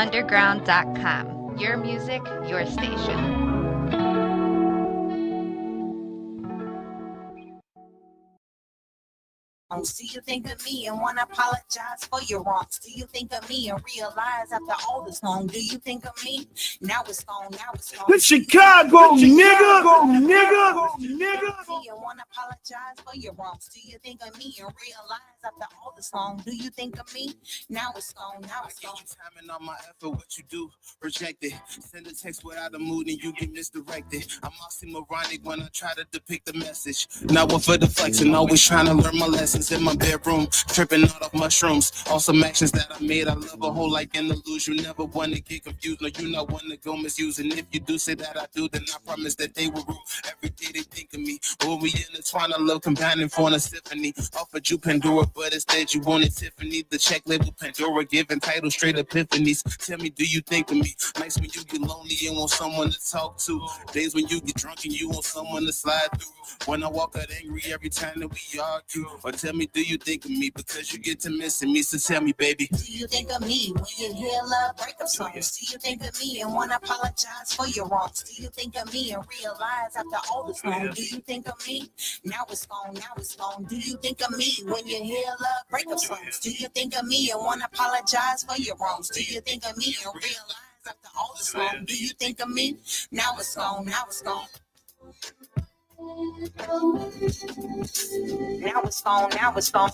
windicityunderground.com. Your music, your station. Do you think of me and want to apologize for your wrongs? Do you think of me and realize after all this long? Do you think of me? Now it's gone, now it's gone. It's Chicago, nigga. And want to apologize for your wrongs. Do you think of me and realize after all this long? Do you think of me? Now it's gone, now it's gone. Timing on my effort, what you do, reject it. Send a text without a mood and you get misdirected. I'm oxymoronic when I try to depict the message. Not one for the flexing, always trying to learn my lessons in my bedroom, tripping out of mushrooms. On some actions that I made, I love a whole like in the lose. You never want to get confused, no, you not want to go misusing. If you do say that I do, then I promise that they will rule. Every day they think of me, but when we intertwine, I love combining for a symphony. Offered you Pandora, but instead you wanted Tiffany. The check label Pandora, giving title straight epiphanies. Tell me, do you think of me? Nights when you get lonely and want someone to talk to. Days when you get drunk and you want someone to slide through. When I walk out angry every time that we argue. Or tell me, do you think of me? Because you get to missing me, so tell me, baby. Do you think of me when you hear love breakup songs? Do you think of me and want to apologize for your wrongs? Do you think of me and realize after all this long? Do you think of me? Now it's gone, now it's gone. Do you think of me when you hear love breakup songs? Do you think of me and want to apologize for your wrongs? Do you think of me and realize after all this long? Do you think of me? Now it's gone, now it's gone. Now it's gone, now it's gone.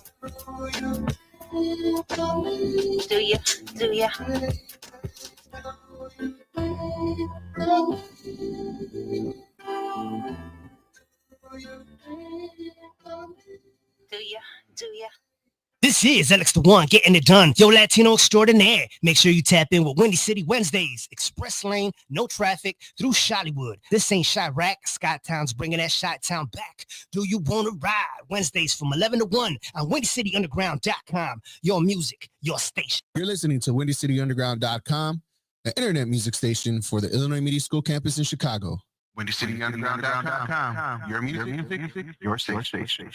Do ya? Do ya? Do ya? This is Alex the One, getting it done. Yo, Latino extraordinaire. Make sure you tap in with Windy City Wednesdays. Express lane, no traffic, through Chi-Ollywood. This ain't Chirac. SKYTOWN's bringing that Chi-Town back. Do you want to ride? Wednesdays from 11 to 1 on WindyCityUnderground.com. Your music, your station. You're listening to WindyCityUnderground.com, an internet music station for the Illinois Media School campus in Chicago. WindyCityUnderground.com. Your music, your station.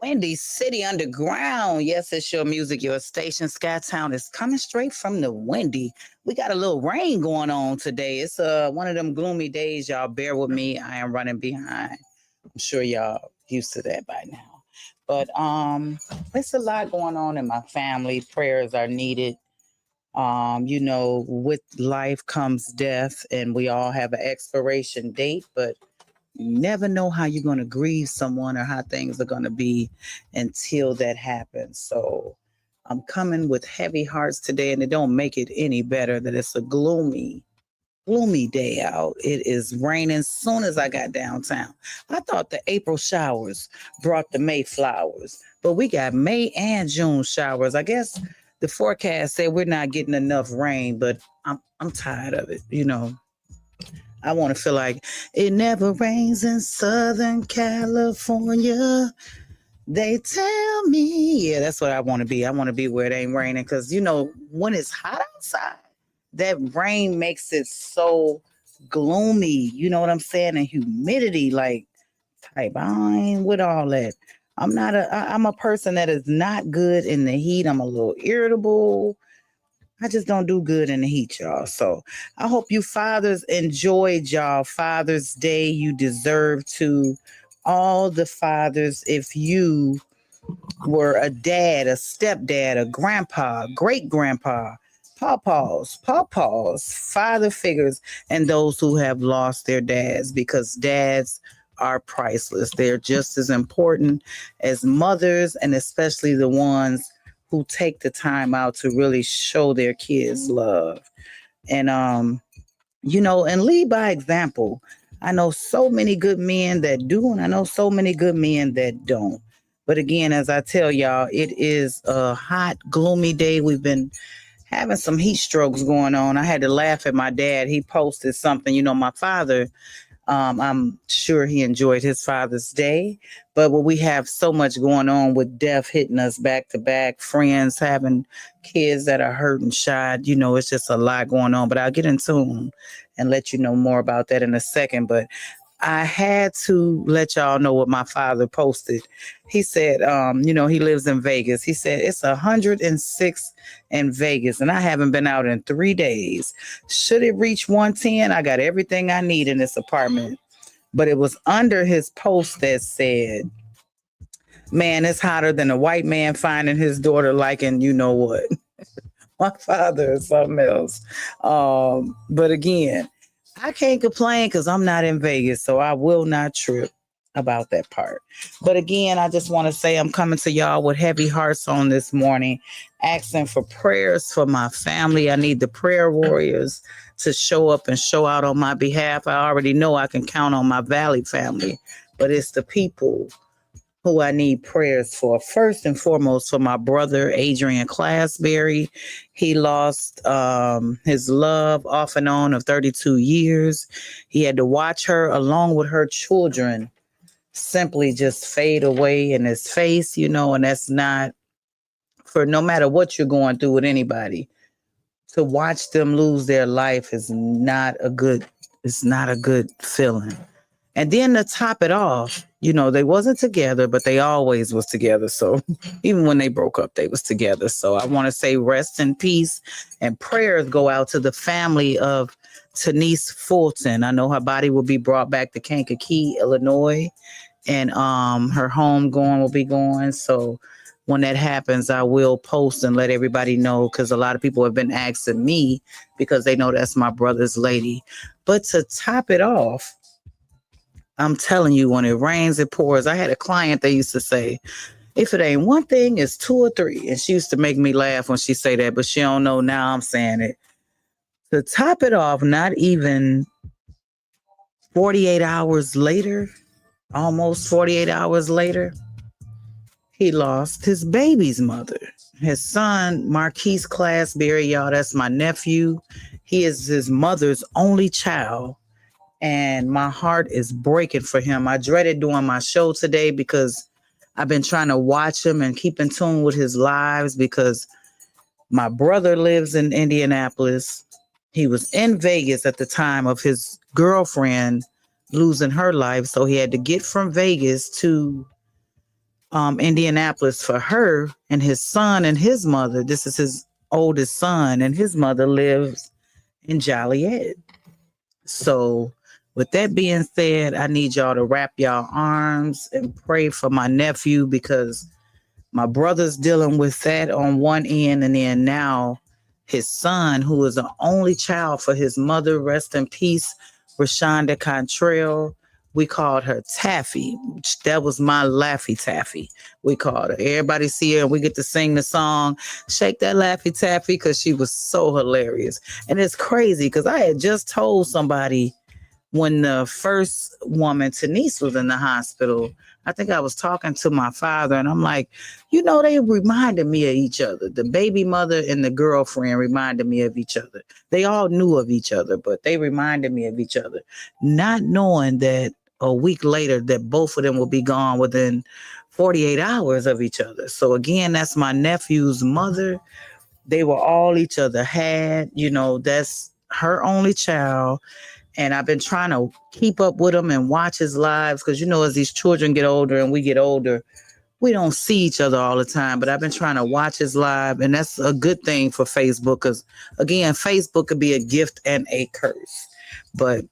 Windy City Underground. Yes, it's your music, your station. SKYTOWN is coming straight from the Windy. We got a little rain going on today. It's one of them gloomy days. Y'all bear with me. I am running behind. I'm sure y'all used to that by now. But it's a lot going on in my family. Prayers are needed. You know, with life comes death, and we all have an expiration date, but you never know how you're going to grieve someone or how things are going to be until that happens. So I'm coming with heavy hearts today, and it don't make it any better that it's a gloomy day out. It is raining soon as I got downtown. I thought the April showers brought the May flowers, but we got May and June showers. I guess the forecast said we're not getting enough rain, but I'm tired of it, you know. I want to feel like it never rains in Southern California. They tell me. Yeah, that's what I want to be. I want to be where it ain't raining because, you know, when it's hot outside, that rain makes it so gloomy. You know what I'm saying? And humidity, like, type. I ain't with all that. I'm a person that is not good in the heat. I'm a little irritable. I just don't do good in the heat, y'all. So I hope you fathers enjoyed y'all Father's Day. You deserve to. All the fathers, if you were a dad, a stepdad, a grandpa, great-grandpa, pawpaws, father figures, and those who have lost their dads, because dads are priceless. They're just as important as mothers, and especially the ones who take the time out to really show their kids love. And, you know, and lead by example. I know so many good men that do, and I know so many good men that don't. But again, as I tell y'all, it is a hot, gloomy day. We've been having some heat strokes going on. I had to laugh at my dad. He posted something, you know, my father, I'm sure he enjoyed his Father's Day, but when we have so much going on with death hitting us back to back, friends having kids that are hurt and shot, you know, it's just a lot going on. But I'll get into them and let you know more about that in a second. But I had to let y'all know what my father posted. He said, he lives in Vegas. He said it's 106 in Vegas, and I haven't been out in 3 days. Should it reach 110, I got everything I need in this apartment. But it was under his post that said, man, it's hotter than a white man finding his daughter liking you know what. My father is something else. But again, I can't complain because I'm not in Vegas, so I will not trip about that part. But again, I just want to say I'm coming to y'all with heavy hearts on this morning, asking for prayers for my family. I need the prayer warriors to show up and show out on my behalf. I already know I can count on my Valley family, but it's the people who I need prayers for. First and foremost, for my brother, Adrian Classberry. He lost his love off and on of 32 years. He had to watch her along with her children simply just fade away in his face, and that's not for no matter what you're going through with anybody. To watch them lose their life is it's not a good feeling. And then to top it off, they wasn't together, but they always was together. So even when they broke up, they was together. So I want to say rest in peace, and prayers go out to the family of Tanise Fulton. I know her body will be brought back to Kankakee, Illinois, and her home will be going. So when that happens, I will post and let everybody know, because a lot of people have been asking me because they know that's my brother's lady. But to top it off, I'm telling you, when it rains, it pours. I had a client that used to say, if it ain't one thing, it's two or three. And she used to make me laugh when she say that, but she don't know now I'm saying it. To top it off, not even 48 hours later, almost 48 hours later, he lost his baby's mother. His son, Marquise Classberry, y'all, that's my nephew. He is his mother's only child. And my heart is breaking for him. I dreaded doing my show today because I've been trying to watch him and keep in tune with his lives, because my brother lives in Indianapolis. He was in Vegas at the time of his girlfriend losing her life. So he had to get from Vegas to Indianapolis for her, and his son and his mother. This is his oldest son, and his mother lives in Joliet. So with that being said, I need y'all to wrap y'all arms and pray for my nephew, because my brother's dealing with that on one end, and then now his son, who is the only child for his mother, rest in peace, Rashonda Contrell. We called her Taffy. That was my Laffy Taffy. We called her. Everybody see her and we get to sing the song, Shake That Laffy Taffy, because she was so hilarious. And it's crazy because I had just told somebody when the first woman, Tanise, was in the hospital. I think I was talking to my father, and I'm like, they reminded me of each other. The baby mother and the girlfriend reminded me of each other. They all knew of each other, but they reminded me of each other, not knowing that a week later that both of them will be gone within 48 hours of each other. So again, that's my nephew's mother. They were all each other had, that's her only child. And I've been trying to keep up with him and watch his lives, because, as these children get older and we get older, we don't see each other all the time. But I've been trying to watch his live, and that's a good thing for Facebook, because, again, Facebook could be a gift and a curse. But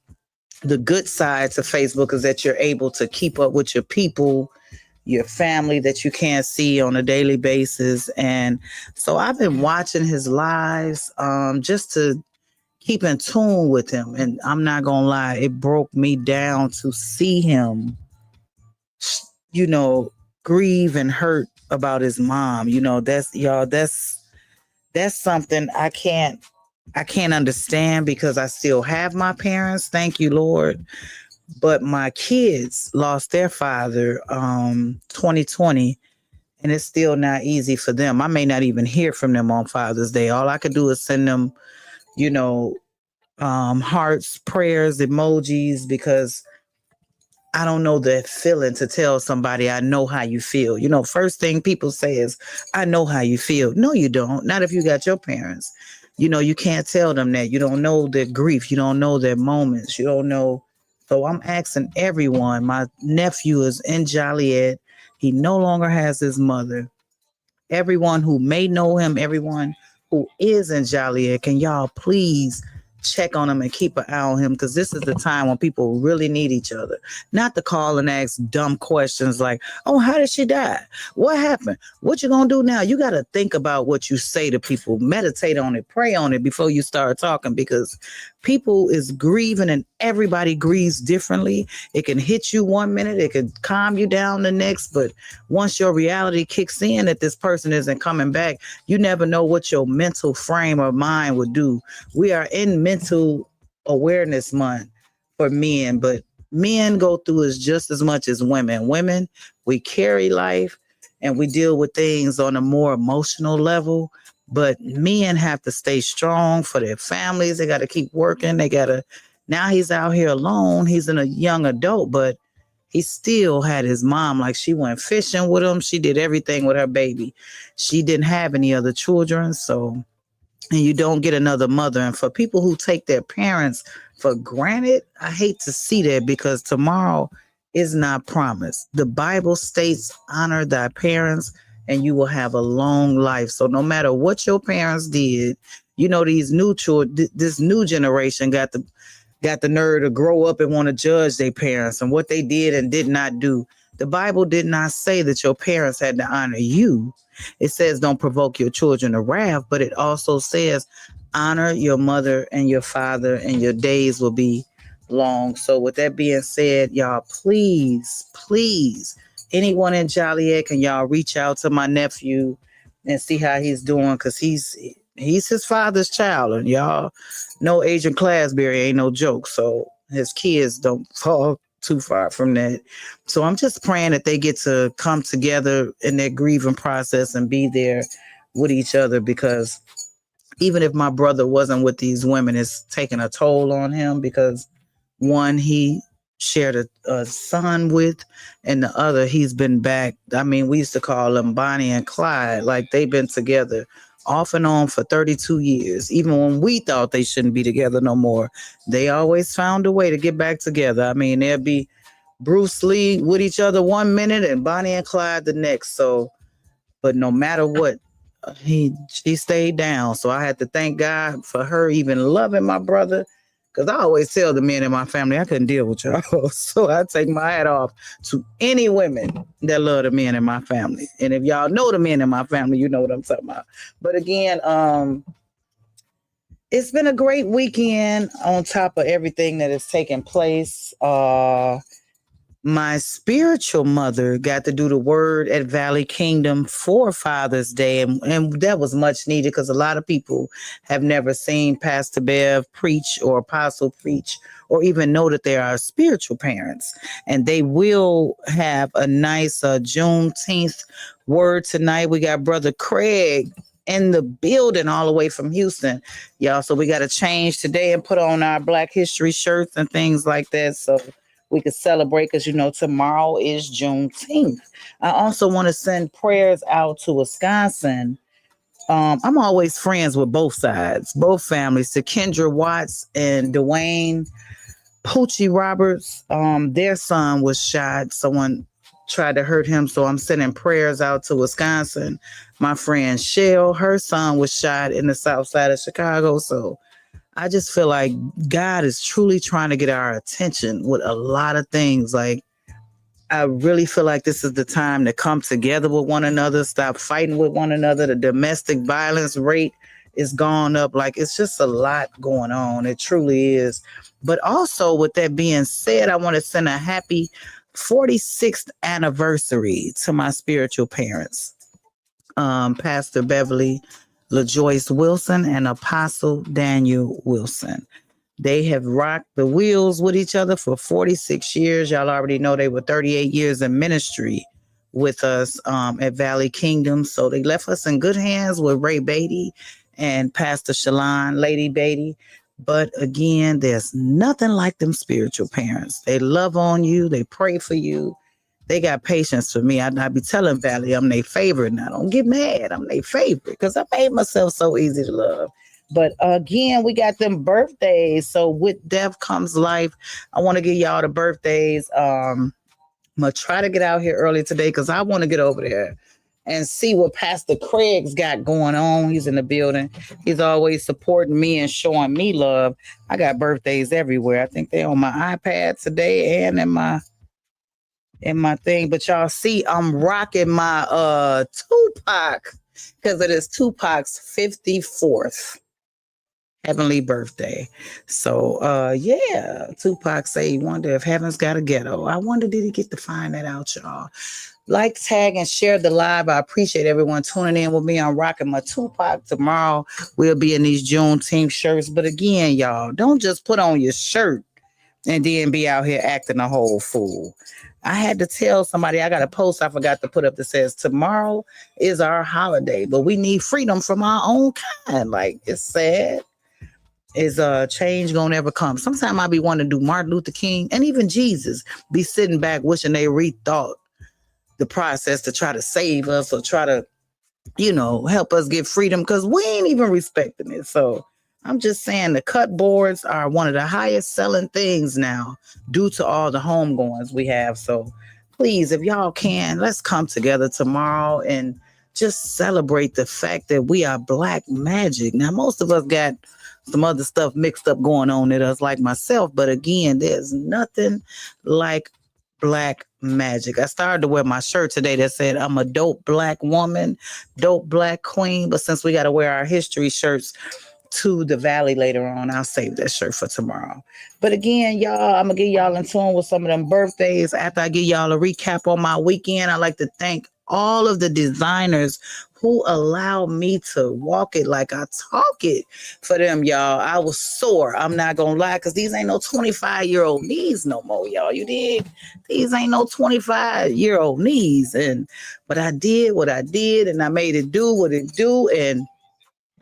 the good side to Facebook is that you're able to keep up with your people, your family that you can't see on a daily basis. And so I've been watching his lives just to keep in tune with him. And I'm not gonna lie, it broke me down to see him, grieve and hurt about his mom. That's something I can't understand, because I still have my parents, thank you, Lord. But my kids lost their father 2020, and it's still not easy for them. I may not even hear from them on Father's Day. All I could do is send them hearts, prayers, emojis, because I don't know that feeling to tell somebody I know how you feel. First thing people say is, I know how you feel. No, you don't. Not if you got your parents. You can't tell them that. You don't know their grief. You don't know their moments. You don't know So I'm asking everyone. My nephew is in Joliet. He no longer has his mother. Everyone who may know him, everyone who is in Joliet, can y'all please check on him and keep an eye on him, because this is the time when people really need each other. Not to call and ask dumb questions like, oh, how did she die? What happened? What you gonna do now? You got to think about what you say to people. Meditate on it, pray on it before you start talking, because people is grieving and everybody grieves differently. It can hit you one minute, it could calm you down the next, but once your reality kicks in that this person isn't coming back, you never know what your mental frame of mind would do. We are in mental awareness month for men, but men go through it just as much as women. Women, we carry life and we deal with things on a more emotional level, but men have to stay strong for their families. They got to keep working. Now he's out here alone. He's a young adult, but he still had his mom. Like, she went fishing with him. She did everything with her baby. She didn't have any other children. So, and you don't get another mother. And for people who take their parents for granted, I hate to see that, because tomorrow is not promised. The Bible states, honor thy parents and you will have a long life. So no matter what your parents did, these new children, this new generation got the nerve to grow up and want to judge their parents and what they did and did not do. The Bible did not say that your parents had to honor you. It says don't provoke your children to wrath, but it also says honor your mother and your father and your days will be long. So with that being said, y'all, please, anyone in Joliet, can y'all reach out to my nephew and see how he's doing? Because he's his father's child, and y'all know Agent Clasberry ain't no joke. So his kids don't fall too far from that. So I'm just praying that they get to come together in their grieving process and be there with each other, because even if my brother wasn't with these women, it's taking a toll on him, because one, he shared a son with, and the other, he's been back. I mean, we used to call them Bonnie and Clyde. Like, they've been together off and on for 32 years. Even when we thought they shouldn't be together no more, they always found a way to get back together. I mean, there'd be Bruce Lee with each other one minute and Bonnie and Clyde the next. So, but no matter what, she stayed down. So I had to thank God for her even loving my brother, because I always tell the men in my family, I couldn't deal with y'all. So I take my hat off to any women that love the men in my family. And if y'all know the men in my family, you know what I'm talking about. But again, it's been a great weekend on top of everything that has taken place. My spiritual mother got to do the word at Valley Kingdom for Father's Day. And that was much needed, because a lot of people have never seen Pastor Bev preach or Apostle preach, or even know that they are spiritual parents. And they will have a nice Juneteenth word tonight. We got Brother Craig in the building all the way from Houston, y'all. So we got to change today and put on our Black History shirts and things like that, so we could celebrate, because tomorrow is Juneteenth. I also want to send prayers out to Wisconsin. I'm always friends with both sides, both families, to Kendra Watts and Dwayne Poochie Roberts. Their son was shot. Someone tried to hurt him. So I'm sending prayers out to Wisconsin. My friend Shell, her son was shot in the south side of Chicago. So I just feel like God is truly trying to get our attention with a lot of things. Like, I really feel like this is the time to come together with one another, stop fighting with one another. The domestic violence rate is gone up. Like, it's just a lot going on. It truly is. But also, with that being said, I want to send a happy 46th anniversary to my spiritual parents, Pastor Beverly LaJoyce Wilson and Apostle Daniel Wilson. They have rocked the wheels with each other for 46 years. Y'all already know they were 38 years in ministry with us at Valley Kingdom. So they left us in good hands with Ray Beatty and Pastor Shalon, Lady Beatty. But again, there's nothing like them spiritual parents. They love on you. They pray for you. They got patience for me. I be telling Valley I'm their favorite. Now, don't get mad. I'm their favorite, because I made myself so easy to love. But again, we got them birthdays. So with death comes life. I want to give y'all the birthdays. I'm gonna try to get out here early today because I want to get over there and see what Pastor Craig's got going on. He's in the building. He's always supporting me and showing me love. I got birthdays everywhere. I think they're on my iPad today and in my thing. But y'all see, I'm rocking my Tupac because it is Tupac's 54th heavenly birthday. So yeah, Tupac say he wonder if heaven's got a ghetto. I wonder did he get to find that out, y'all. Like, tag, and share the live. I appreciate everyone tuning in with me. I'm rocking my Tupac. Tomorrow we'll be in these Juneteenth shirts. But again, y'all, don't just put on your shirt and then be out here acting a whole fool. I had to tell somebody, I got a post I forgot to put up that says tomorrow is our holiday, but we need freedom from our own kind. Like, it's sad. Is change gonna ever come? Sometimes I be wanting to do Martin Luther King and even Jesus be sitting back wishing they rethought the process to try to save us or try to, help us get freedom because we ain't even respecting it. So I'm just saying the cut boards are one of the highest selling things now due to all the homegoings we have. So please, if y'all can, let's come together tomorrow and just celebrate the fact that we are Black magic. Now, most of us got some other stuff mixed up going on in us, like myself. But again, there's nothing like Black magic. I started to wear my shirt today that said, I'm a dope Black woman, dope Black queen. But since we got to wear our history shirts to the Valley later on, I'll save that shirt for tomorrow. But again, y'all, I'm going to get y'all in tune with some of them birthdays. After I give y'all a recap on my weekend, I'd like to thank all of the designers who allowed me to walk it like I talk it for them, y'all. I was sore. I'm not going to lie, because these ain't no 25-year-old knees no more, y'all. You dig? These ain't no 25-year-old knees. But I did what I did, and I made it do what it do, and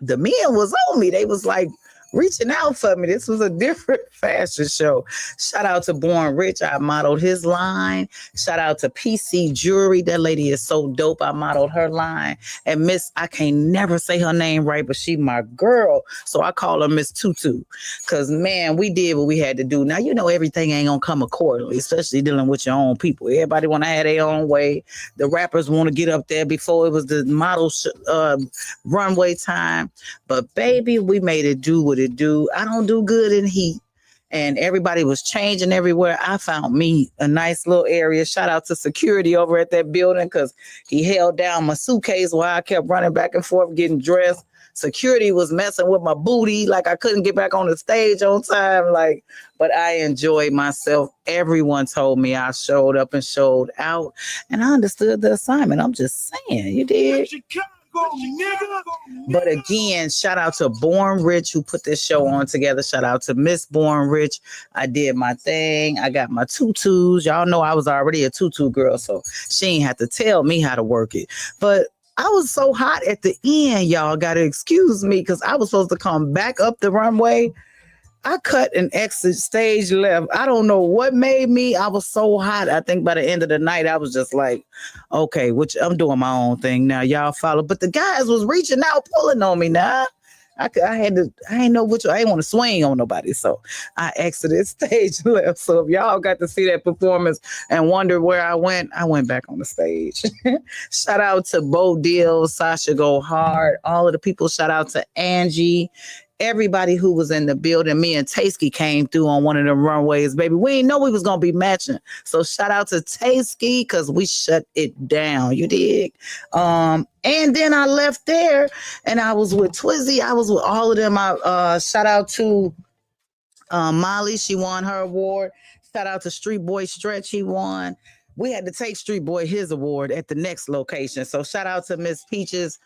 the men was on me. They was like reaching out for me. This was a different fashion show. Shout out to Born Rich. I modeled his line. Shout out to PC Jewelry. That lady is so dope. I modeled her line. And Miss, I can't never say her name right, but she my girl. So I call her Miss Tutu. Because, man, we did what we had to do. Now, everything ain't going to come accordingly, especially dealing with your own people. Everybody want to have their own way. The rappers want to get up there before it was the model runway time. But, baby, we made it do what it do. I don't do good in heat. And everybody was changing everywhere. I found me a nice little area. Shout out to security over at that building because he held down my suitcase while I kept running back and forth getting dressed. Security was messing with my booty. Like I couldn't get back on the stage on time. But I enjoyed myself. Everyone told me I showed up and showed out. And I understood the assignment. I'm just saying, you did. But again, shout out to Born Rich who put this show on together. Shout out to Miss Born Rich. I did my thing. I got my tutus. Y'all know I was already a tutu girl, so she ain't have to tell me how to work it. But I was so hot at the end, y'all got to excuse me because I was supposed to come back up the runway. I cut an exit stage left. I don't know what made me. I was so hot. I think by the end of the night, I was just like, okay, which I'm doing my own thing now. Y'all follow. But the guys was reaching out, pulling on me now. I ain't know which. I ain't want to swing on nobody. So I exited stage left. So if y'all got to see that performance and wonder where I went back on the stage. Shout out to Bo Deal, Sasha Go Hard, all of the people. Shout out to Angie. Everybody who was in the building. Me and Tasky came through on one of the runways, baby. We didn't know we was going to be matching. So shout out to Tasky because we shut it down. You dig? And then I left there and I was with Twizzy. I was with all of them. Shout out to Molly. She won her award. Shout out to Street Boy Stretch. He won. We had to take Street Boy his award at the next location. So shout out to Miss Peaches.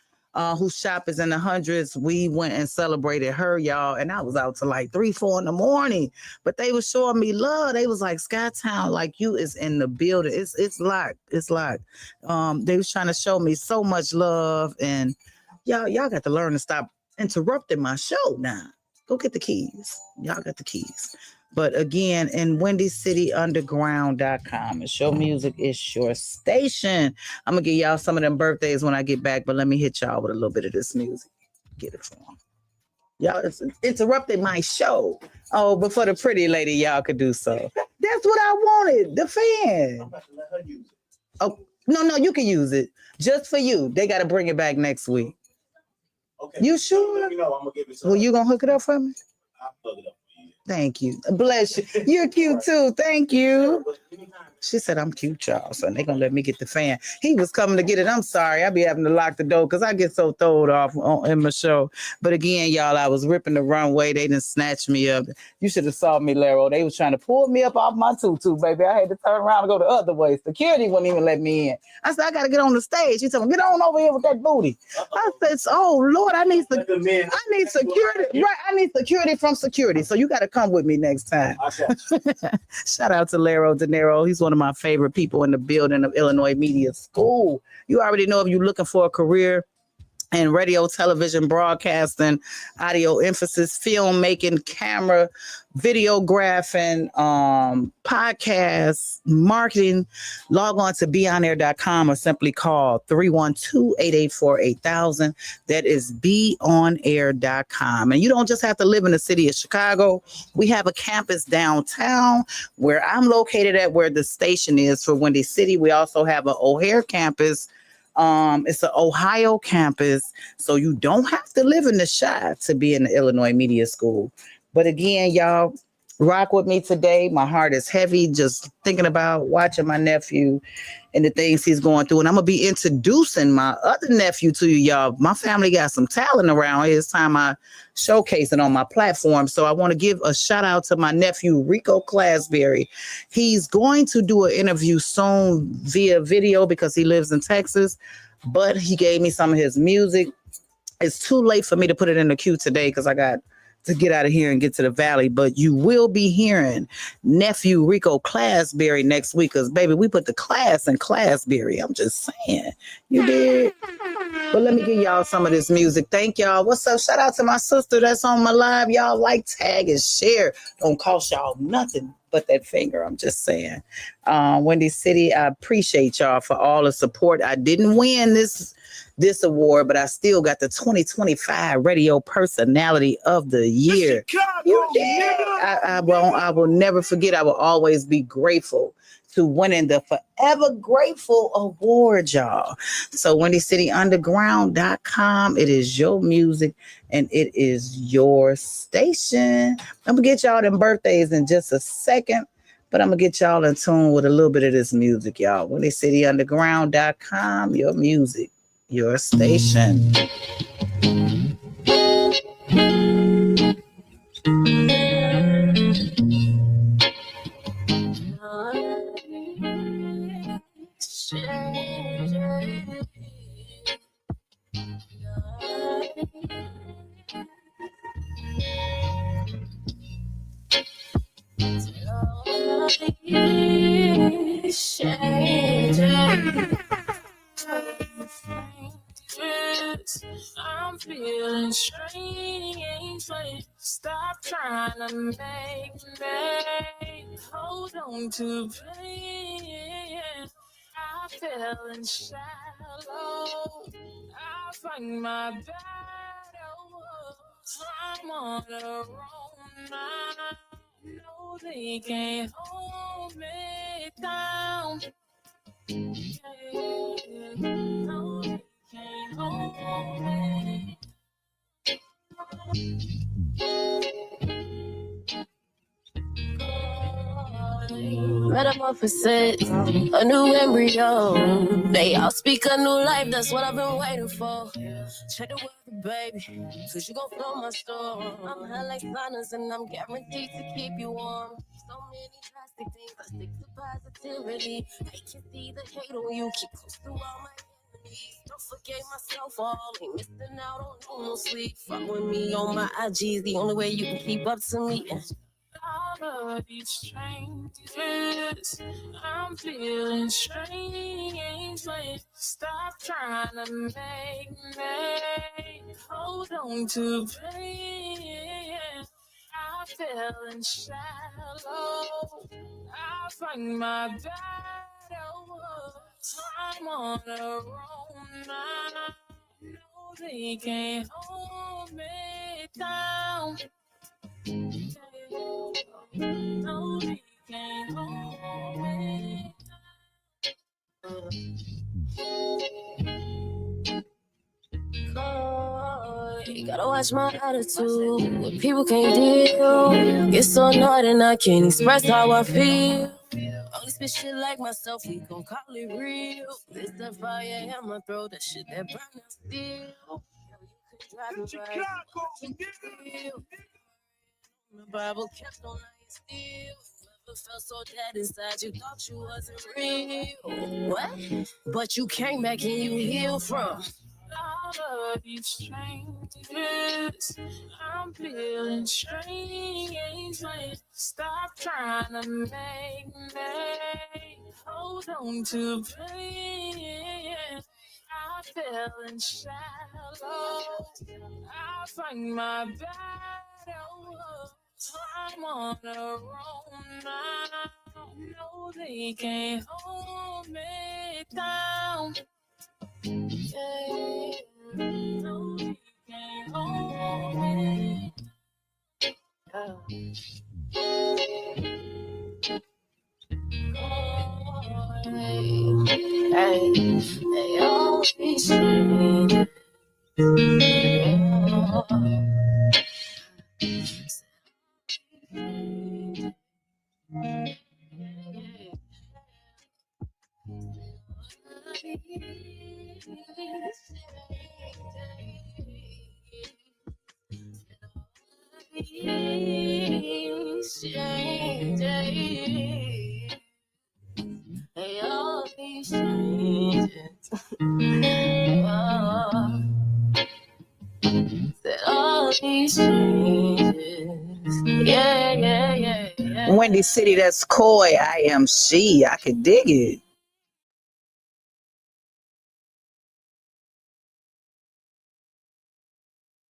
Whose shop is in the hundreds. We went and celebrated her, y'all, and I was out till like 3-4 in the morning. But they was showing me love. They was like, SKYTOWN, like you is in the building. It's locked. It's locked. They was trying to show me so much love, and y'all got to learn to stop interrupting my show now. Go get the keys. Y'all got the keys. But again, in WindyCityUnderground.com, it's your music, it's your station. I'm going to give y'all some of them birthdays when I get back, but let me hit y'all with a little bit of this music. Get it for them. Y'all interrupted my show. Oh, but for the pretty lady, y'all could do so. That's what I wanted. The fan. Oh, no, you can use it. Just for you. They got to bring it back next week. Okay. You sure? Let me know. I'm gonna give it to Well, you gonna hook it up for me? I'll plug it up for you. Thank you. Bless you. You're cute too. Thank you. She said I'm cute, y'all. So they gonna let me get the fan. He was coming to get it. I'm sorry. I be having to lock the door because I get so throwed off in my show. But again, y'all, I was ripping the runway. They didn't snatch me up. You should have saw me, Laro. They was trying to pull me up off my tutu, baby. I had to turn around and go the other way. Security wouldn't even let me in. I said, I gotta get on the stage. He told me, get on over here with that booty. I said, oh Lord, I need security. Right, I need security from security. So you gotta come with me next time. Shout out to Laro De Niro. He's one of my favorite people in the building of Illinois Media School. You already know if you're looking for a career in radio, television, broadcasting, audio emphasis, filmmaking, camera, videographing, podcasts, marketing, log on to beonair.com or simply call 312-884-8000. That is beonair.com. And you don't just have to live in the city of Chicago. We have a campus downtown where I'm located at, where the station is for Windy City. We also have an O'Hare campus. It's an Ohio campus, so you don't have to live in the Chi to be in the Illinois Media School. But again, y'all, rock with me today. My heart is heavy just thinking about watching my nephew and the things he's going through. And I'm going to be introducing my other nephew to you, y'all. My family got some talent around here. It's time I showcase it on my platform. So I want to give a shout out to my nephew, Rico Clasberry. He's going to do an interview soon via video because he lives in Texas, but he gave me some of his music. It's too late for me to put it in the queue today because I got to get out of here and get to the valley, but you will be hearing nephew Rico Clasberry next week because, baby, we put the class in Clasberry. I'm just saying. You did? But let me give y'all some of this music. Thank y'all. What's up? Shout out to my sister that's on my live. Y'all like, tag, and share. Don't cost y'all nothing but that finger. I'm just saying. Windy City, I appreciate y'all for all the support. I didn't win this award, but I still got the 2025 Radio Personality of the Year. You did. I will never forget. I will always be grateful to winning the Forever Grateful Award, y'all. So WindyCityUnderground.com. It is your music and it is your station. I'm gonna get y'all them birthdays in just a second, but I'm gonna get y'all in tune with a little bit of this music, y'all. WindyCityUnderground.com. Your music, your station. I'm feeling strange. Stop trying to make me hold on to pain. I fell in shallow. I find my battle. I'm on the road now. No, they can't hold me down. No, they can't hold me. Metamorphosis, a new embryo. They all speak a new life, that's what I've been waiting for. Check the weather, baby, cause you gon' flow my storm. I'm high like saunas and I'm guaranteed to keep you warm. So many drastic things, I stick to positivity. I can see the hate on you, keep close to all my enemies. Don't forget myself, all ain't missing out on no sleep. Fuck with me on my IG, the only way you can keep up to me. All of these changes, I'm feeling strange. Stop trying to make me hold on to pain. I fell in shallow. I find my battle. I'm on the road now. No, they can't hold me down. No, they can't hold me. You gotta watch my attitude. When people can't deal, get so annoyed and I can't express how I feel. Only spit shit like myself, we gon' call it real. This the fire in my throat, that shit that burn out still. You could drive me right. The Bible kept on lying still. Never felt so dead inside, you thought you wasn't real. What? But you came back and you healed from all of these strangers. I'm feeling strange. Stop trying to make me hold on to pain. I fell in shallow. I find my battle. I'm on the road now. No, they can't hold me down. Yeah, no, they can't hold me down. Hey, they always change. They always change. All these changes. Yeah. Windy City, that's Koi. I am she. I could dig it.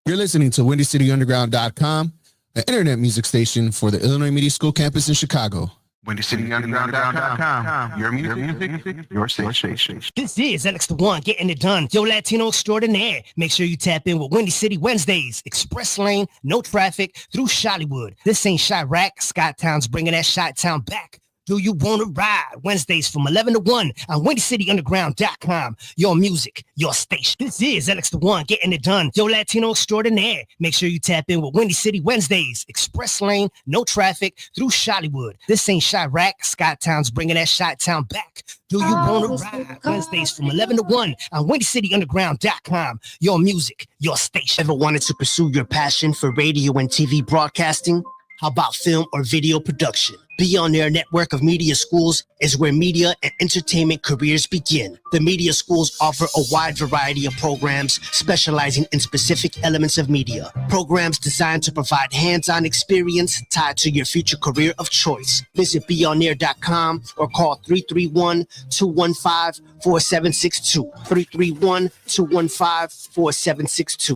You're listening to WindyCityUnderground.com, an internet music station for the Illinois Media School campus in Chicago. WindyCityUnderground.com. Your music, your station. This is Alex the One getting it done. Yo Latino extraordinaire. Make sure you tap in with Windy City Wednesdays. Express lane, no traffic, through Chi-Ollywood. This ain't Chirac. SKYTOWN's bringing that Chi-Town back. Do you want to ride? Wednesdays from 11 to 1 on WindyCityUnderground.com. Your music, your station. This is Alex the One getting it done. Yo Latino extraordinaire. Make sure you tap in with Windy City Wednesdays. Express lane, no traffic, through Chi-Ollywood. This ain't Chirac. SKYTOWN's bringing that Chi-Town back. Do you want to ride? Wednesdays from 11 to 1 on WindyCityUnderground.com. Your music, your station. Ever wanted to pursue your passion for radio and TV broadcasting? How about film or video production? Beyond Air network of media schools is where media and entertainment careers begin. The media schools offer a wide variety of programs specializing in specific elements of media. Programs designed to provide hands-on experience tied to your future career of choice. Visit BeyondAir.com or call 331-215-4762. 331-215-4762.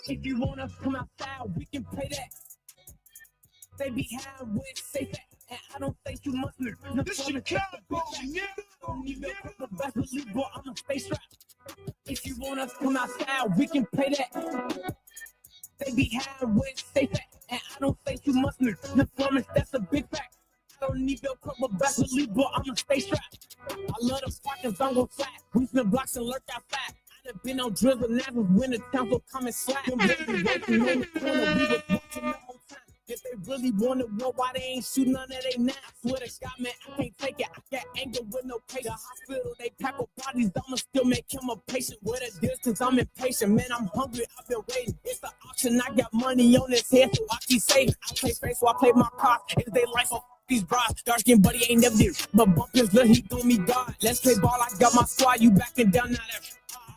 If you wanna come outside, we can pay that. They be high with safe at, and I don't think you must live. No, this shit can't go, don't need no the best believe, but I'ma stay strapped. If you wanna come outside, we can pay that. They be high with safe at, and I don't think you must live. No promise, that's a big fact. I don't need no couple best believe, but I'ma stay strapped. I love them pockets, I'm gon' flat. We spin blocks and lurk outside. I've been on drills and nappers when the town will come and slap. Them baby working on the corner, we was watching the whole time. If they really want to war, why they ain't shooting none of they now? I swear to God, man, I can't take it. I got anger with no pay. The hospital, they pack up bodies, I'ma still make him a patient. With a distance, I'm impatient, man, I'm hungry, I've been waiting. It's the auction, I got money on this head, so I keep saving. I play face, so I play my cards. If they life up these bras, dark skin buddy ain't never did. But bump his little, he do me God. Let's play ball, I got my squad, you backing down now that.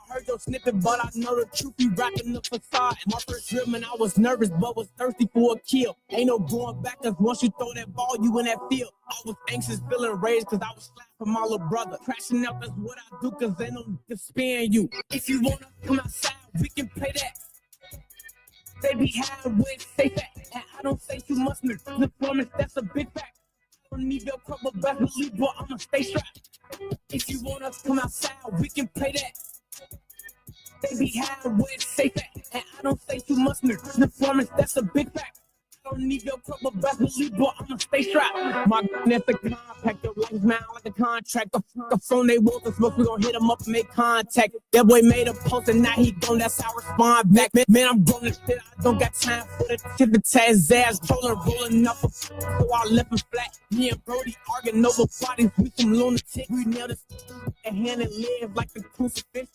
I heard your snippet, but I know the truth, you rapping the facade. My first rhythm, man, I was nervous, but was thirsty for a kill. Ain't no going back, cause once you throw that ball, you in that field. I was anxious, feeling rage, cause I was slapped from my little brother. Crashing out, that's what I do, cause they don't spin you. If you wanna come outside, we can pay that. They be high with safe at, and I don't think you must miss. The promise, that's a big fact. don't need your couple best believe, but I'ma stay strapped. If you want us to come outside, we can pay that. They be high where it's safe at, and I don't say too much. Performance, that's a big fact. I don't need your couple best believe, but I'ma stay strapped. My goodness, the compact, your life man like a contract. The phone they want us, but we gon' hit him up and make contact. That boy made a post and now he gone, that's how I respond back. Man, I'm grown and shit, I don't got time for the tip to his ass. Rolling up, so I left him flat. Me and Brody arguing over bodies, we some lunatic. We nailed this and hand and live like the crucifix.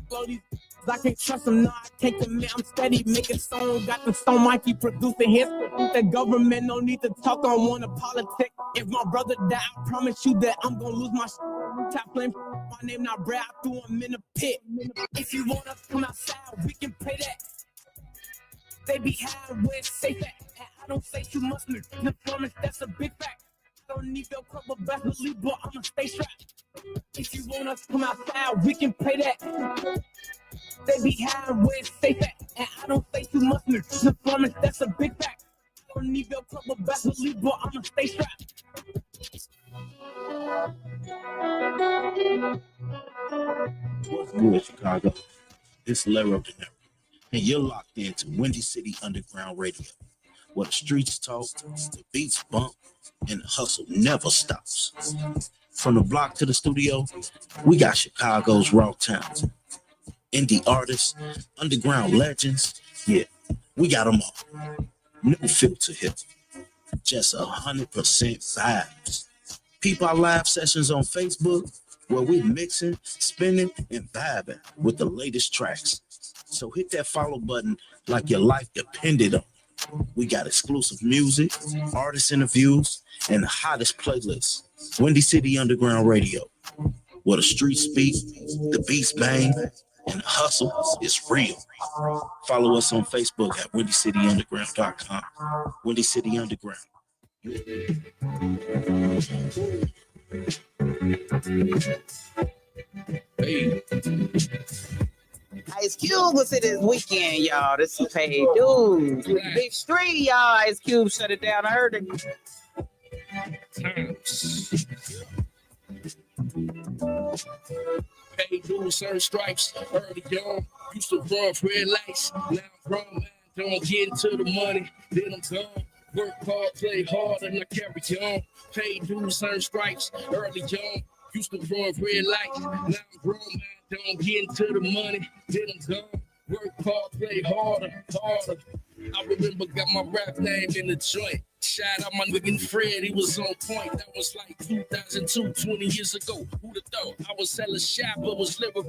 Blow these, I can't trust him, no, I can't commit. I'm steady making songs, got the stone Mikey producing hits. The government no need to talk on one of politics. If my brother die, I promise you that I'm gonna lose my top flame. My name not Brad, I threw him in the pit. If you want us to come outside, we can pay that. They be high where it's safe at, and I don't say too much. Performance, that's a big fact. I don't need your couple best believe, but I'ma stay strapped. If you want us to come outside, we can pay that. They be high where it's safe at, and I don't say too much. Performance, that's a big fact. I don't need your couple best believe, but I'ma stay strapped. What's good, Chicago? It's Larry of the Network, and you're locked into Windy City Underground Radio, where the streets talk, the beats bump, and the hustle never stops. From the block to the studio, we got Chicago's raw talent, indie artists, underground legends. Yeah, we got them all. No filter here, just 100% vibes. Peep our live sessions on Facebook, where we're mixing, spinning, and vibing with the latest tracks. So hit that follow button like your life depended on it. We got exclusive music, artist interviews, and the hottest playlists. Windy City Underground Radio, where the streets speak, the beats bang, and the hustle is real. Follow us on Facebook at WindyCityUnderground.com. Windy City Underground. Hey. Ice Cube was here this weekend, y'all. This is Hey Dude. Big Street, y'all. Ice Cube shut it down. I heard it. Hey, dude, certain stripes, early young, used to run red lights. Now I'm grown, man, don't get into the money, then I'm gone. Work hard, play hard, and I carry on. Hey, dude, certain stripes, early young, used to run red lights. Now I'm grown, man, don't get into the money, then I'm gone. Work hard, play harder. I remember got my rap name in the joint. Shout out my nigga Fred, he was on point. That was like 2002, 20 years ago. Who'da thought? I was hella shy, but was lyrical.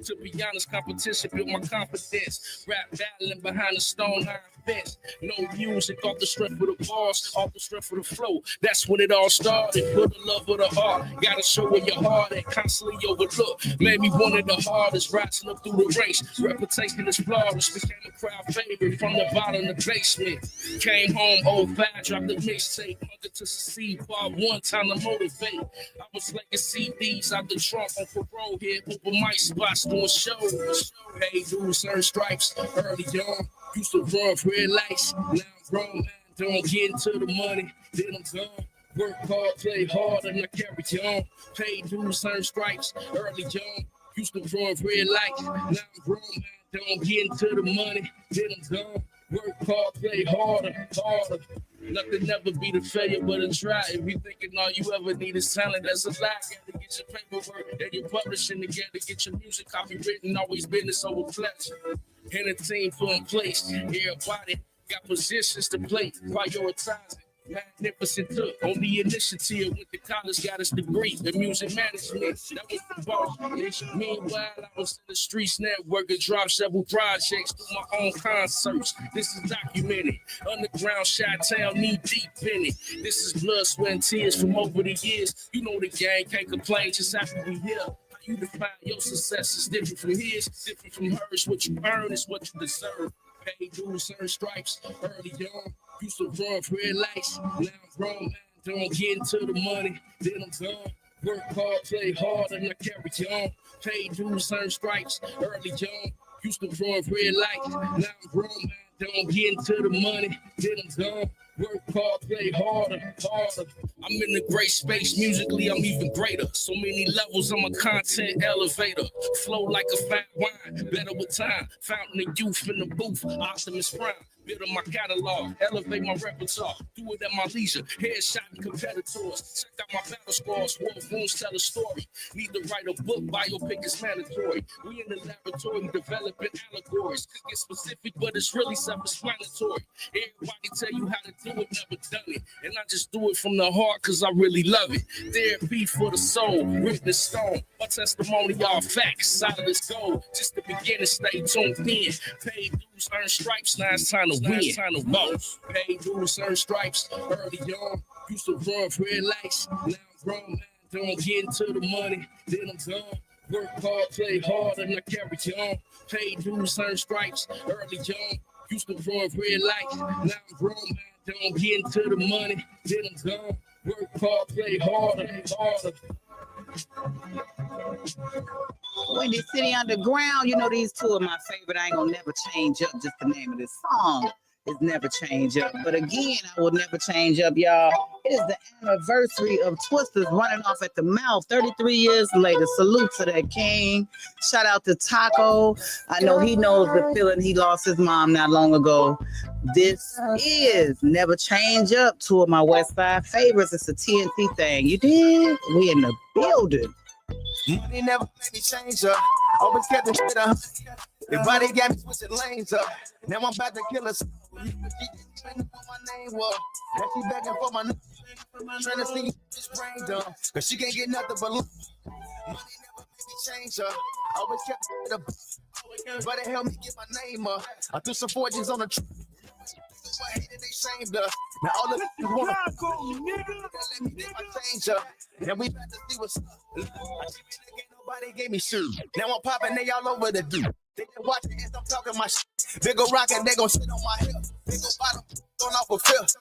To be honest, competition built my confidence. Rap battling behind the stone iron fence. No music, off the strength of the bars, off the strength of the flow. That's when it all started. For the love of the heart, gotta show where your heart at. Constantly overlooked, made me one of the hardest. Rising up through the ranks, reputation is flawless. Became a crowd favorite from the bottom of the basement. Came home 05. Dropped the mixtape, hunger to succeed, bar one time to motivate. I was slinging CDs out the trunk on parole here, open mic spots doing shows. Hey, dude, certain stripes, early young, used to run red lights. Now I'm grown, man, don't get into the money, then I'm gone. Work hard, play hard, and I carry on. Hey, dude, certain stripes, early young, used to run red lights. Now I'm grown, man, don't get into the money, then I'm gone. Work hard, play harder. Nothing never be the failure but a try. If you thinking all you ever need is talent, that's a lie. Gotta get your paperwork and your publishing together. Get your music copywritten, always business over pleasure. And a team put in place. Everybody got positions to play, prioritizing. Magnificent took on the initiative. Went to college, got his degree in music management. That was the boss. Meanwhile, I was in the streets networking, dropped several projects through my own concerts. This is documented. Underground Chi-Town, knee deep in it. This is blood, sweat, and tears from over the years. You know the gang can't complain just after we here. You define your success is different from his, different from hers. What you earn is what you deserve. Pay dues, certain stripes, early young. Used to run red lights. Now I'm grown, man, don't get into the money, then I'm gone. Work hard, play hard, and I carry on. Pay dues, certain stripes, early young. Used to run red lights. Now I'm grown, man, Don't get into the money, then I'm gone. Work hard, play harder. I'm in a great space, musically I'm even greater. So many levels, I'm a content elevator. Flow like a fat wine, better with time. Fountain of youth in the booth, Optimus Prime. Build my catalog, elevate my repertoire. Do it at my leisure, headshotting competitors. Check out my battle scars, war wounds tell a story. Need to write a book, biopic is mandatory. We in the laboratory developing allegories. Could get specific, but it's really self-explanatory. Everybody tell you how to do it, never done it. And I just do it from the heart, cause I really love it. Therapy for the soul, written in stone. My testimony, all facts, solid as gold. Just the beginning, stay tuned in. Paid dues, earn stripes, now it's time to win. Time to boss. Paid dues, earn stripes, early on. Used to run for red lights, now I'm grown, man. Don't get into the money, then I'm gone. Work hard, play hard, and I carry on. Paid dues, earn stripes, early on. Used to run for red lights, now I'm grown, man. Don't get into the money, then I'm gone. Work hard, play harder. Windy City Underground, you know these two are my favorite. I ain't gonna never change up. Just the name of this song is Never Change Up. But again, I will never change up, y'all. It is the anniversary of Twisters running off at the mouth 33 years later. Salute to that king. Shout out to Taco. I know he knows the feeling. He lost his mom not long ago. This is Never Change Up, two of my West Side favorites. It's a TNT thing. You did? We in the building. Money never made me change up. Always kept the shit up. Your body got me switching lanes up. Now I'm about to kill us. She didn't know what my name was. Now she begging for my name. Trying to see this brain dumb. Cause she can't get nothing but love. Money never made me change up. Always kept it up. But it helped me get my name up. I threw some fortunes on the tree. I hated they shamed us. Now all of them wanna let me get my change up. Now we about to see what's up. Nobody gave me shoes. Now I'm popping, they all over the dude. They been watching as I'm talking my shit. They go rockin', they gon' sit on my hip. They go bottom, on off a fifth.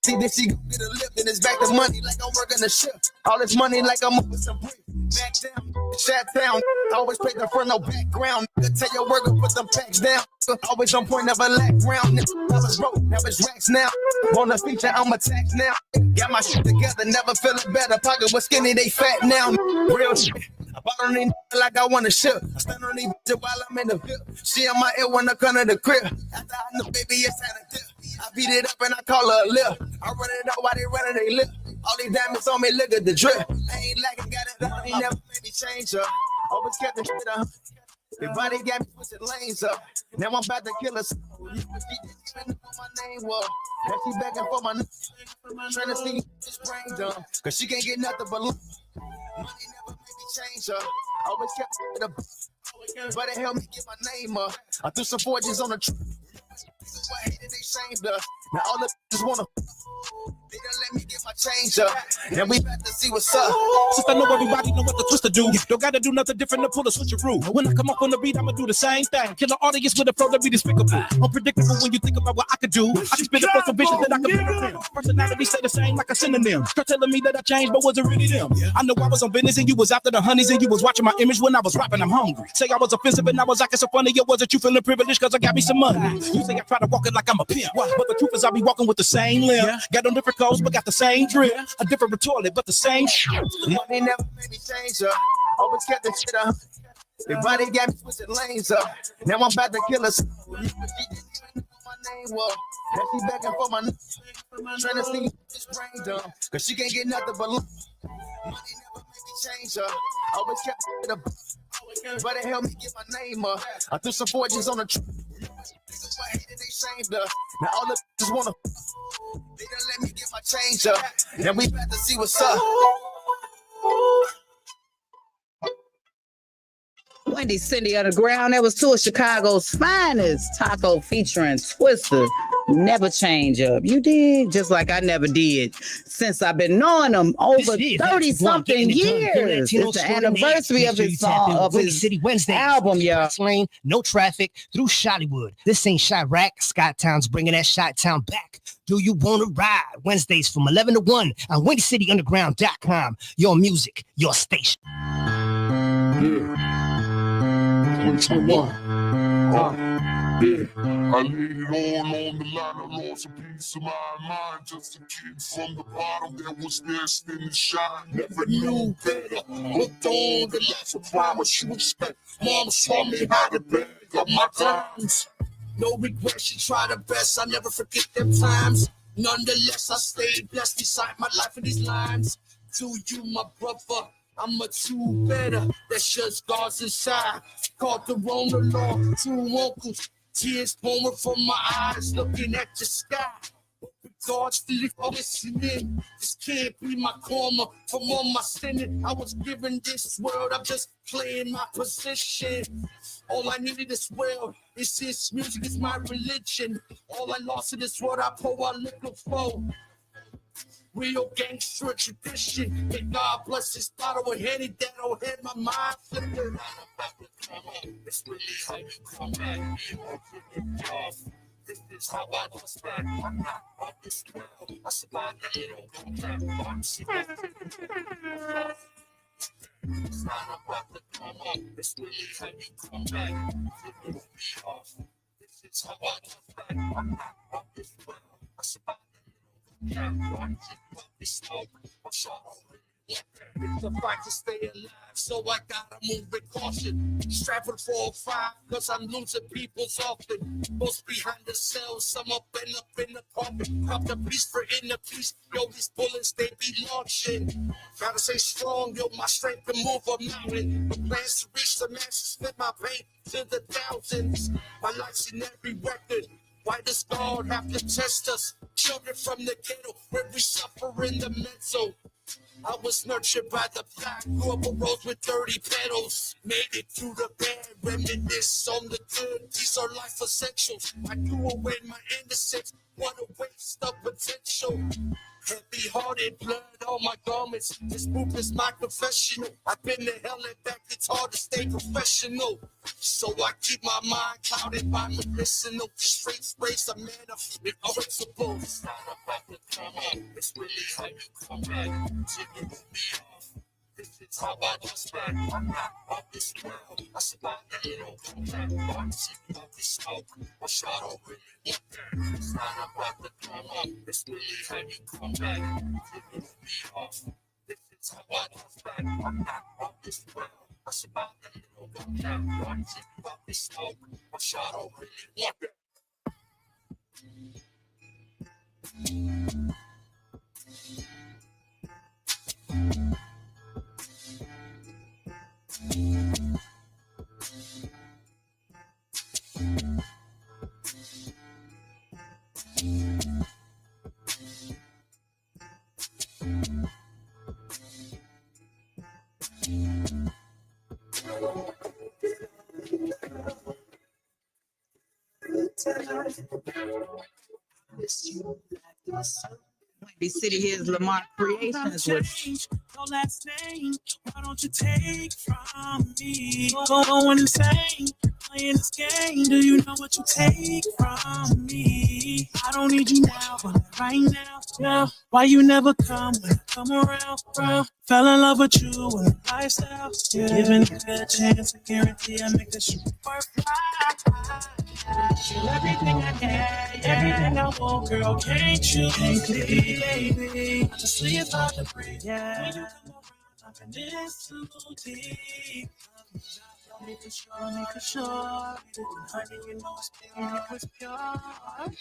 See this, she gon' get a lift, and it's back to money like I'm working the shift. All this money like I'm moving some brick. Back down, shut down. Always play the front, no background. Tell your worker, put them packs down. Always on point, never lack ground. I was broke, now it's racks now. On the feature, I'm attacked now. Got my shit together, never feeling better. Pocket was skinny, they fat now. Real shit. I bought on these like I want to ship. I stand on these while I'm in the whip. She on my ear when I come to the crib. After I know, baby, it's had a dip. I beat it up and I call her a lip. I run it out while they running they lip. All these diamonds on me, look at the drip. I ain't lacking, got it up. He never made me change up. Always kept the shit up. Your body got me switching lanes up. Now I'm about to kill her. She didn't know what my name was. Now she begging for my name. Trying to see this brain dumb. Cause she can't get nothing but love. Money never made me change up. Always kept it up. But it helped me get my name up. I threw some fortunes on the tree. I hated they shamed us. Now all the just wanna. They done let me get my change up. Now we about to see what's up. Since I know everybody know what the Twister do, don't gotta do nothing different to pull a switcheroo. When I come up on the beat, I'ma do the same thing. Kill the audience with a flow that be despicable. Unpredictable when you think about what I could do. I can spit it for some visions that I can pick up. Personality stay the same like a synonym. Start telling me that I changed, but wasn't really them. I know I was on business and you was after the honeys and you was watching my image when I was rapping. I'm hungry. Say I was offensive and I was acting so funny. It wasn't you feeling privileged cause I got me some money. You say I try to walk it like I'm a pimp, but the truth is I be walking with the same limp. Got on different clothes, but got the same drip. A different toilet, but the same shit. Money never made me change up. Always kept the shit up. Your body got me switching lanes up. Now I'm about to kill her. She didn't even know what my name was. Now she begging for my name. Trying to see this brain dumb. Cause she can't get nothing but love. Money never made me change up. Always kept it up. But it helped me get my name up. I threw some fortunes on the tree. I hated they shamed us. Now all the just wanna. They done let me get my change up. Now we about to see what's up. Windy City Underground. That was two of Chicago's finest. Taco featuring Twister. Never change up. You did just like I never did since I've been knowing them over 30-something years. It's the anniversary of his song, of his City Wednesday album, y'all. Lane, no traffic through Chi-Ollywood. This ain't Chirac. SKYTOWN's bringing that Chi-Town back. Do you want to ride? Wednesdays from 11 to 1 on WindyCityUnderground.com. Your music, your station. Yeah. 2021. I laid it all on the line. I lost a piece of my mind. Just a kid from the bottom that was destined to shine. Never knew better. Looked on the life of promise you expect. Mama saw me how to beg up my times. No regrets, she tried her best. I never forget them times. Nonetheless, I stayed blessed beside my life in these lines. To you, my brother, I'm a two better. That's just God's inside. Called the Rona law, two uncles. Tears pouring from my eyes, looking at the sky. God's feeling for listening. This can't be my karma from all my sinning. I was given this world, I'm just playing my position. All I need in this world is this music, is my religion. All I lost in this world, I pour out liquor for. Real gangster tradition. May God bless this bottle of Henny that don't hit my mind. Flipping. It's really how you come back. This is how I was back. I'm not off this world. I survived a little contact. It's not about the come up. It's really how you come back. This is how I was back. I'm not off this world. I survived. It's a fight to stay alive, so I gotta move with caution. Strapping 4 or 5, cause I'm losing people's often. Most behind the cells, some up in the carpet. Pop the beast for inner peace. Yo, these bullets, they be launching. Gotta stay strong, yo, my strength to move a mountain. The plans to reach the masses, fit my pain to the thousands. My life's in every record. Why does God have to test us? Children from the ghetto, where we suffer in the mental. I was nurtured by the black, grew up a rose with dirty petals. Made it through the bad, reminisce on the good. These are life essentials. I threw away my innocence. What a waste of potential. Heavy-hearted, blood on my garments. This book is my confessional. I've been to hell and back. It's hard to stay professional. So I keep my mind clouded by medicinal. Straight sprays a man of principles. It's not about the come up. It's really how you come back. Taking me off. This is how I was back. I'm not off this world. I survived a little contact. I'm sick of the smoke. I shot over it. It's not about the come up. It's really how you come back. Taking me off. This is how I was back. I'm not off this world. I survived a little contact. I'm sick of the smoke. I shot over it. Wendy City, here's Lamar Creations with your last name. Why don't you take from me? Going insane, playing this game. Do you know what you take from me? I don't need you now, but right now, yeah. Why you never come when I come around, bro? Fell in love with you and the lifestyle. Yeah. Giving it a chance, I guarantee I make this worthwhile. You're everything I had, everything I want, girl. Can't you see, baby? Honestly, it's hard to breathe. Yeah. When you come around, I'm in this too deep. Make it sure. Honey, you know it's pure, I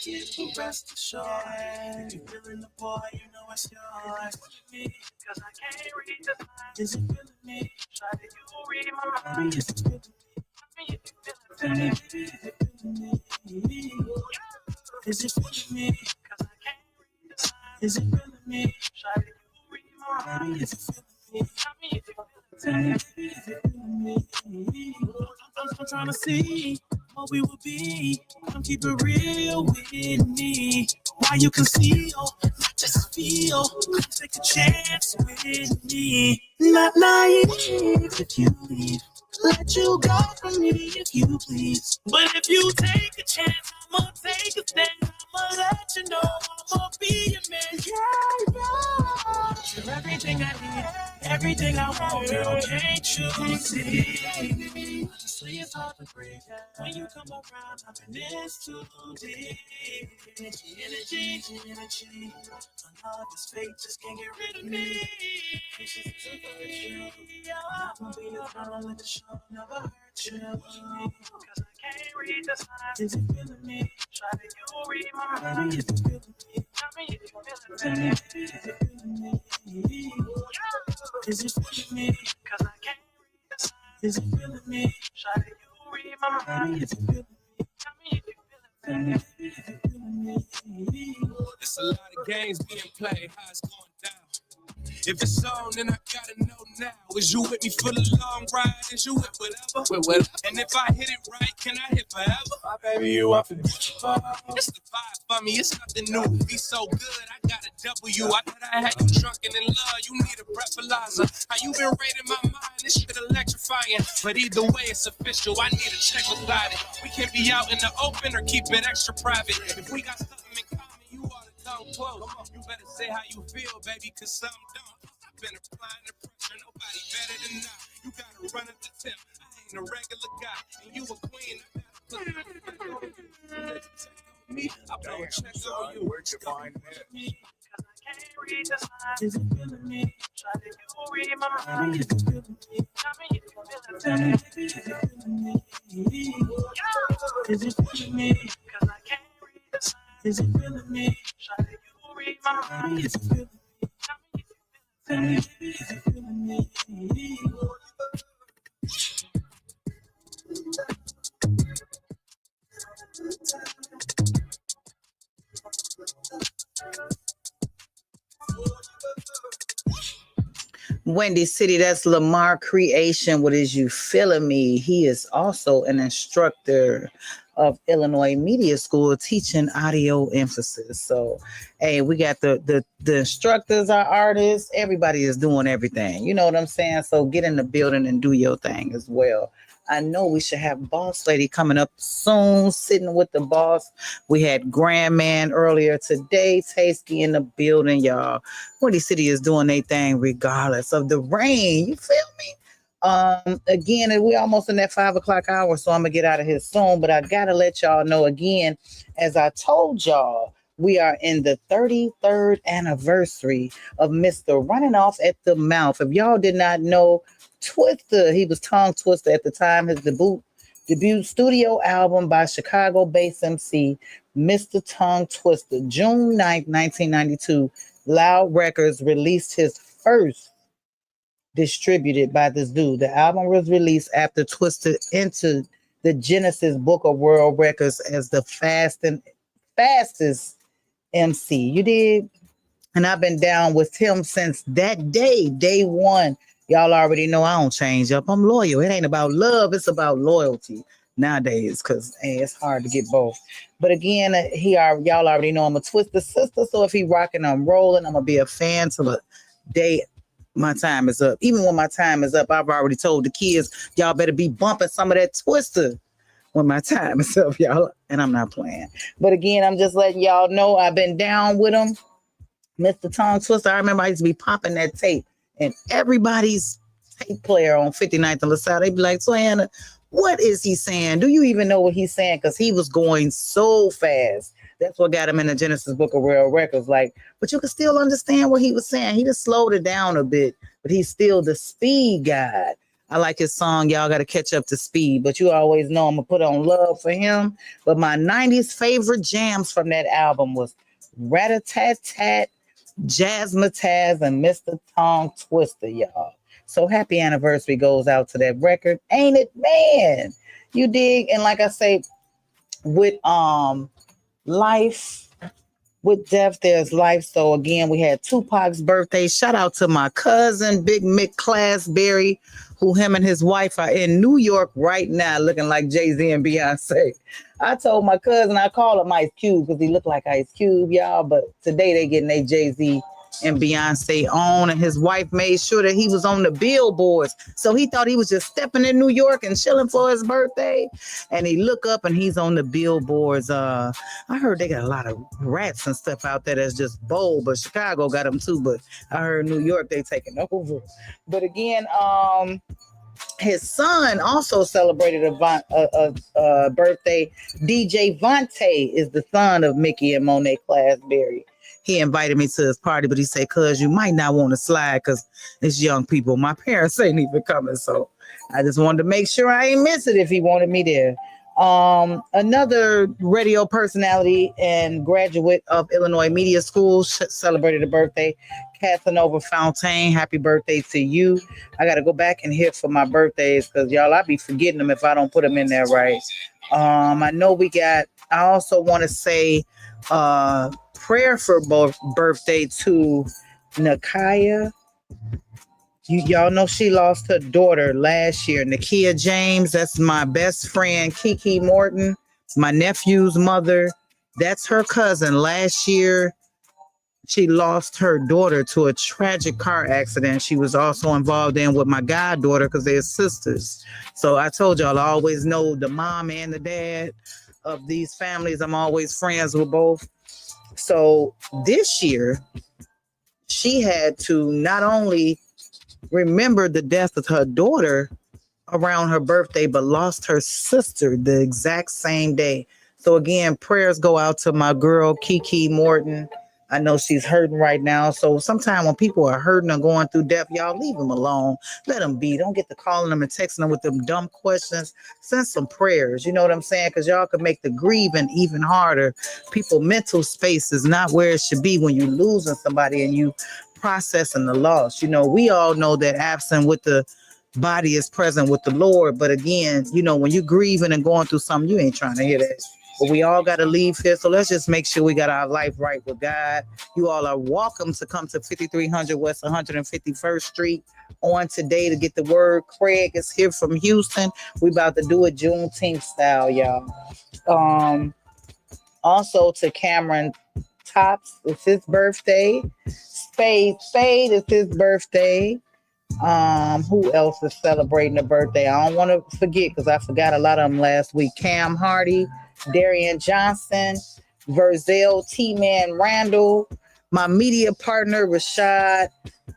keep you rest assured. You feeling the boy, you know it's yours. Me, cause I can't read the lines. Is it feeling me? Try to you read my mind. Is it feeling me? Is it feeling me? Cause I can't read the signs. Is it feeling me? Try to you read my mind. Is it feeling me? I'm trying to see what we would be. Come keep it real with me. Why you conceal, not just feel. Come take a chance with me. Not naive if you leave. Let you go from me if you please. But if you take a chance, I'ma take a stand. I'ma let you know I'ma be your man. Yeah. You're everything I need, everything I want, girl. Can't you see? Actually, it's hard to breathe. When you come around, I'm in this too deep. Energy. My love is fake, just can't get rid of me. This is a virtue. I'm gonna be around, let the show never hurt you. Cause I can't read the signs. Is it feeling me? Try to you read my mind. Is it feeling me? Tell me if you feeling me. Is it feeling me? Is it feeling me? Cause I can't read the signs. Is it feeling me? Try to you read my mind. Is it feeling me? Tell me if you feeling me. Is it feeling me? There's a lot of games being played. How it's going down? If it's on, then I gotta know now. Is you with me for the long ride? Is you with whatever? With whatever. And if I hit it right, can I hit forever? My baby, you up in It's the vibe for me, it's nothing new. Be so good, I got a W. I thought I had you drunken in love. You need a breathalyzer. How you been raiding my mind? This shit electrifying. But either way, it's official. I need a check about it. We can be out in the open or keep it extra private. If we got something in common, you ought to come close. You better say how you feel, baby, cause some don't. I've been applying the pressure, nobody better than I. You gotta run up the tip. I ain't a regular guy, and you a queen. I gotta put me. I blow a check on you. Where'd you find that? Cause I can't read the signs. Is it feeling me? Try to you read my mind. Is it feeling me? Tell me if you feeling me. Is it feeling me? Is it feeling me? Cause I can't read the signs. Is it feeling me? Try to you read my mind. Is it feeling me? Tell me if you feeling me. Is it feeling me? Wendy City, that's Lamar Creation. What is you feeling me? He is also an instructor of Illinois Media School teaching audio emphasis. So, hey, we got the instructors, our artists, everybody is doing everything. You know what I'm saying? So get in the building and do your thing as well. I know we should have Boss Lady coming up soon, sitting with the boss. We had Grand Man earlier today, Tasty in the building, y'all. Windy City is doing their thing regardless of the rain. You feel me? Again, we almost in that 5 o'clock hour, so I'm gonna get out of here soon. But I gotta let y'all know again, as I told y'all, we are in the 33rd anniversary of Mr. Running Off at the Mouth. If y'all did not know, Twister, he was Tongue Twister at the time, his debut studio album by Chicago-based MC, Mr. Tongue Twister. June 9th, 1992, Loud Records released his first distributed by this dude. The album was released after Twister entered the Genesis Book of World Records as the fastest MC. You did? And I've been down with him since that day one. Y'all already know I don't change up. I'm loyal. It ain't about love. It's about loyalty nowadays because it's hard to get both. But again, y'all already know I'm a Twister sister. So if he rocking, I'm rolling. I'm going to be a fan till the day my time is up. Even when my time is up, I've already told the kids, y'all better be bumping some of that Twister when my time is up, y'all. And I'm not playing. But again, I'm just letting y'all know I've been down with him. Mr. Tongue Twister, I remember I used to be popping that tape. And everybody's tape player on 59th and LaSalle, they'd be like, so Hannah, what is he saying? Do you even know what he's saying? Because he was going so fast. That's what got him in the Genesis Book of World Records. But you can still understand what he was saying. He just slowed it down a bit, but he's still the speed guy. I like his song, Y'all Got to Catch Up to Speed. But you always know I'm going to put on love for him. But my 90s favorite jams from that album was Rat-a-tat-tat, Jazzmatazz, and Mr. Tongue Twister, y'all. So happy anniversary goes out to that record. Ain't it, man? You dig? And like I say, with life, with death, there's life. So again, we had Tupac's birthday. Shout out to my cousin, Big Mick Classberry, who him and his wife are in New York right now, looking like Jay-Z and Beyonce. I told my cousin, I call him Ice Cube because he looked like Ice Cube, y'all. But today they getting their Jay-Z and Beyonce on, and his wife made sure that he was on the billboards. So he thought he was just stepping in New York and chilling for his birthday. And he look up and he's on the billboards. I heard they got a lot of rats and stuff out there that's just bold, but Chicago got them too. But I heard New York, they taking over. But again, His son also celebrated a birthday. DJ Vontae is the son of Mickey and Monet Classberry. He invited me to his party, but he said, "Cuz you might not want to slide because it's young people. My parents ain't even coming, so I just wanted to make sure I ain't miss it if he wanted me there." Another radio personality and graduate of Illinois Media School celebrated a birthday. Casanova Fontaine, happy birthday to you. I got to go back and hit for my birthdays because y'all, I be forgetting them if I don't put them in there right. I know I also want to say prayer for birthday to Nakaya. Y'all know she lost her daughter last year, Nakia James. That's my best friend, Kiki Morton, my nephew's mother. That's her cousin. Last year, she lost her daughter to a tragic car accident she was also involved in with my goddaughter because they're sisters. So I told y'all, I always know the mom and the dad of these families. I'm always friends with both. So this year, she had to not only remember the death of her daughter around her birthday, but lost her sister the exact same day. So again, prayers go out to my girl, Kiki Morton. I know she's hurting right now. So sometimes when people are hurting or going through death, y'all leave them alone. Let them be. Don't get to calling them and texting them with them dumb questions. Send some prayers. You know what I'm saying? Because y'all can make the grieving even harder. People mental space is not where it should be when you're losing somebody and you processing the loss. You know, we all know that absent with the body is present with the Lord. But again, you know, when you're grieving and going through something, you ain't trying to hear that. But we all got to leave here. So let's just make sure we got our life right with God. You all are welcome to come to 5300 West 151st Street on today to get the word. Craig is here from Houston. We about to do it Juneteenth style, y'all. Also to Cameron Tops, it's his birthday. Spade is his birthday. Who else is celebrating a birthday? I don't want to forget because I forgot a lot of them last week. Cam Hardy, Darian Johnson, Verzel T-Man Randall, my media partner Rashad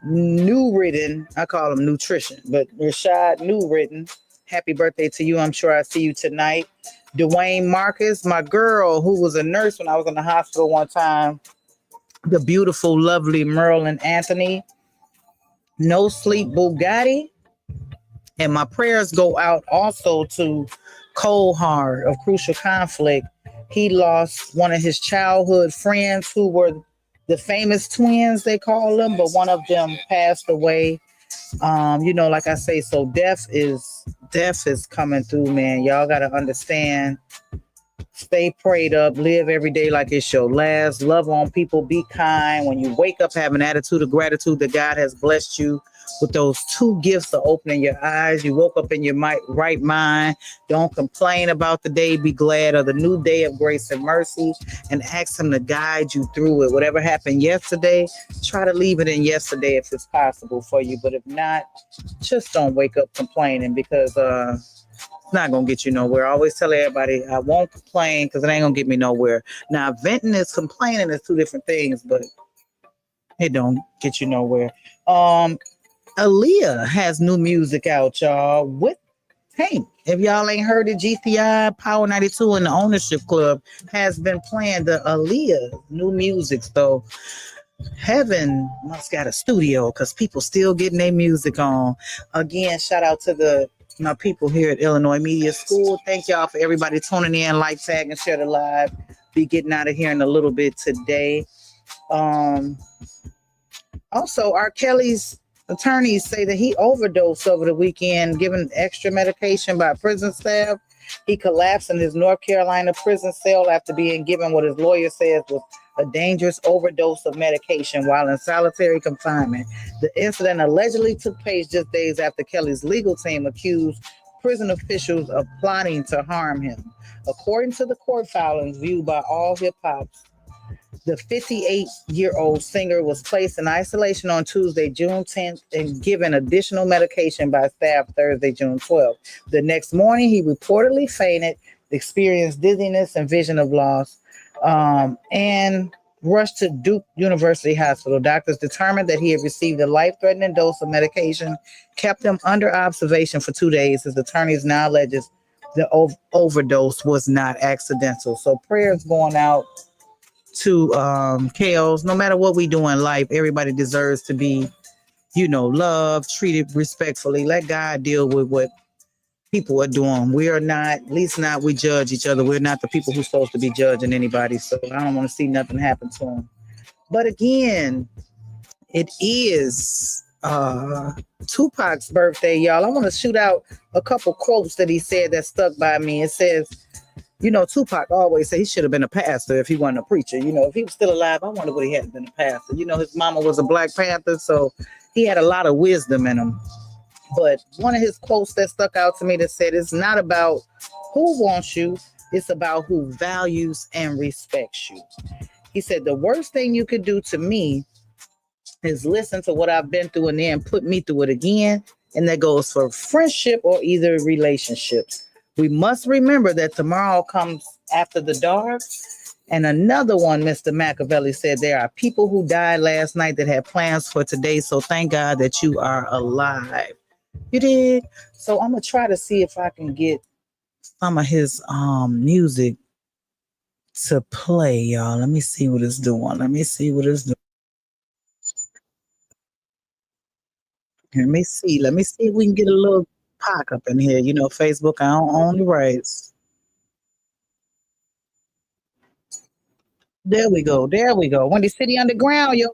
Newridden. I call him Nutrition, but Rashad Newridden. Happy birthday to you. I'm sure I see you tonight. Dwayne Marcus, my girl who was a nurse when I was in the hospital one time. The beautiful, lovely Merlin Anthony. No Sleep Bugatti. And my prayers go out also to Cole Hard of Crucial Conflict. He lost one of his childhood friends who were the famous twins, they call them, but one of them passed away. You know, like I say, so death is coming through, man. Y'all got to understand. Stay prayed up, live every day like it's your last, love on people, be kind. When you wake up, have an attitude of gratitude that God has blessed you with those two gifts of opening your eyes. You woke up in your right mind. Don't complain about the day. Be glad of the new day of grace and mercy and ask him to guide you through it. Whatever happened yesterday, try to leave it in yesterday if it's possible for you. But if not, just don't wake up complaining because it's not going to get you nowhere. I always tell everybody, I won't complain because it ain't going to get me nowhere. Now, venting and complaining is two different things, but it don't get you nowhere. Aaliyah has new music out, y'all, with Tank. If y'all ain't heard it, GCI, Power 92, and the Ownership Club has been playing the Aaliyah new music. So Heaven must got a studio because people still getting their music on. Again, shout out to my people here at Illinois Media School. Thank y'all for everybody tuning in, like, tag, and share the live. Be getting out of here in a little bit today. Also, R. Kelly's attorneys say that he overdosed over the weekend, given extra medication by prison staff. He collapsed in his North Carolina prison cell after being given what his lawyer says was a dangerous overdose of medication while in solitary confinement. The incident allegedly took place just days after Kelly's legal team accused prison officials of plotting to harm him. According to the court filings viewed by all hip-hops, the 58-year-old singer was placed in isolation on Tuesday, June 10th, and given additional medication by staff Thursday, June 12th. The next morning, he reportedly fainted, experienced dizziness and vision of loss. And rushed to Duke University Hospital. Doctors determined that he had received a life-threatening dose of medication, kept him under observation for 2 days. His attorneys now alleges the overdose was not accidental. So prayers going out to KOs. No matter what we do in life, everybody deserves to be, loved, treated respectfully. Let God deal with what people are doing. We are not, at least not, we judge each other. We're not the people who's supposed to be judging anybody. So I don't want to see nothing happen to them. But again, it is Tupac's birthday, y'all. I want to shoot out a couple quotes that he said that stuck by me. It says, Tupac always said he should have been a pastor if he wasn't a preacher. If he was still alive, I wonder what he had been a pastor. His mama was a Black Panther, so he had a lot of wisdom in him. But one of his quotes that stuck out to me that said, it's not about who wants you, it's about who values and respects you. He said, the worst thing you could do to me is listen to what I've been through and then put me through it again. And that goes for friendship or either relationships. We must remember that tomorrow comes after the dark. And another one, Mr. Machiavelli said, there are people who died last night that had plans for today. So thank God that you are alive. You did. So I'm going to try to see if I can get some of his music to play, y'all. Let me see what it's doing. Let me see what it's doing. Let me see. Let me see if we can get a little Pac up in here. Facebook, I don't own the rights. There we go. There we go. Windy City Underground, yo.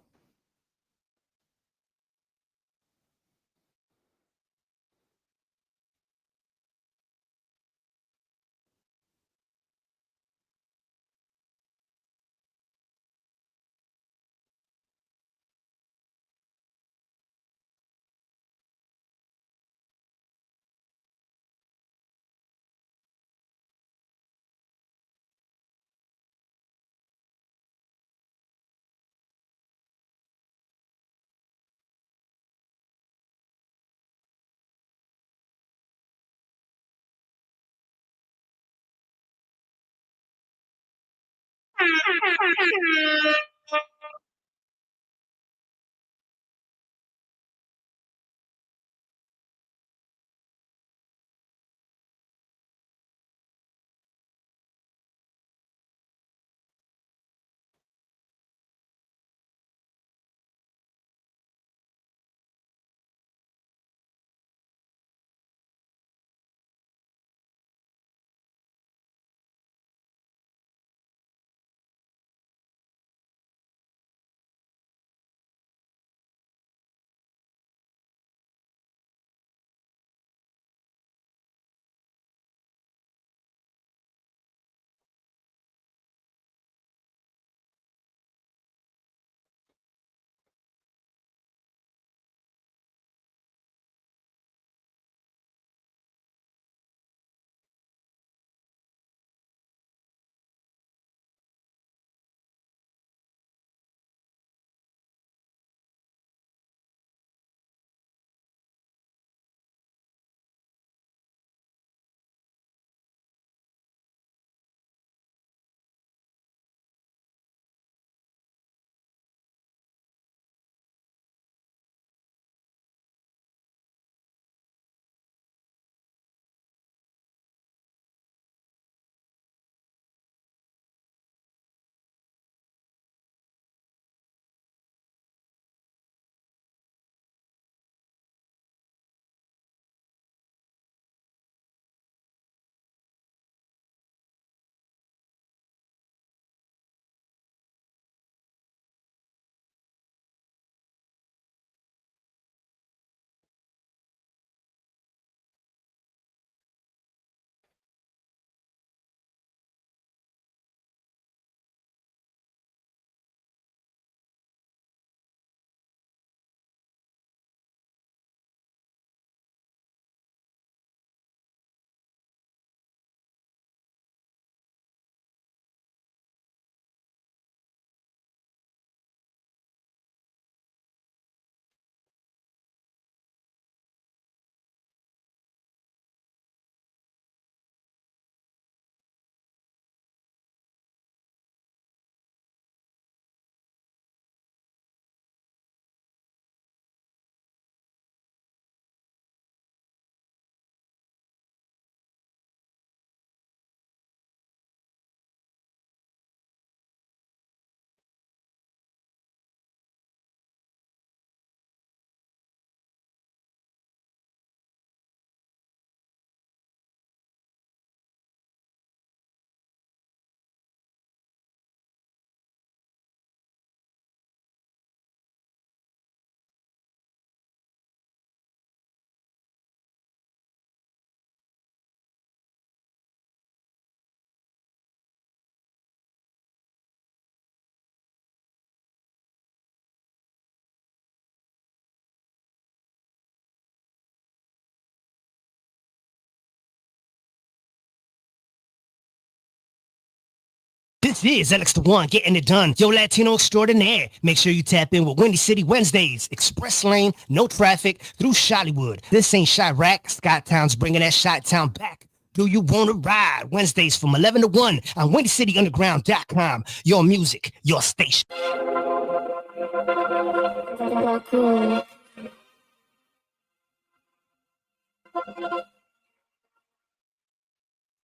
This is Alex the One, getting it done. Yo, Latino extraordinaire. Make sure you tap in with Windy City Wednesdays. Express lane, no traffic, through Chi-Ollywood. This ain't Chirac. SKYTOWN's bringing that Chi-Town back. Do you want to ride? Wednesdays from 11 to 1 on WindyCityUnderground.com. Your music, your station.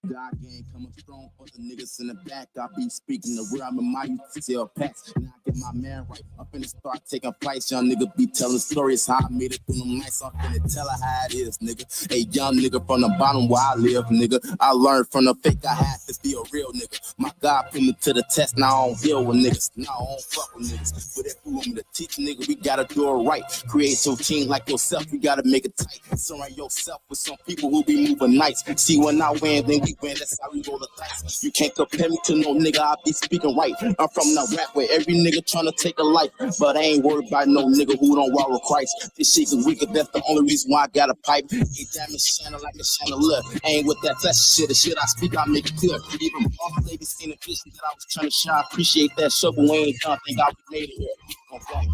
God gang coming strong for the niggas in the back. I be speaking the real. I'm in my UTL packs. Now I get my man right up in the start taking flights. Young nigga be telling stories how I made it through them nights. I'm finna tell her how it is, nigga. A young nigga from the bottom where I live, nigga. I learned from the fake I had to be a real nigga. My God put me to the test. Now I don't deal with niggas. Now I don't fuck with niggas. But if you want me to teach nigga, we gotta do it right. Create your team like yourself. You gotta make it tight. Surround yourself with some people who be moving nice. See, when I win, then we win. That's how we roll the dice. You can't compare me to no nigga. I be speaking right. I'm from the rap where every nigga tryna take a life, but I ain't worried about no nigga who don't walk with Christ. This shit is wicked. That's the only reason why I got a pipe. Hey, damn it, shining like a chandelier. I ain't with that flesh shit. The shit I speak, I make it clear. Even boss lady seen the vision that I was trying to shine. Appreciate that shit, but we ain't done. Thank God we made it here. Okay.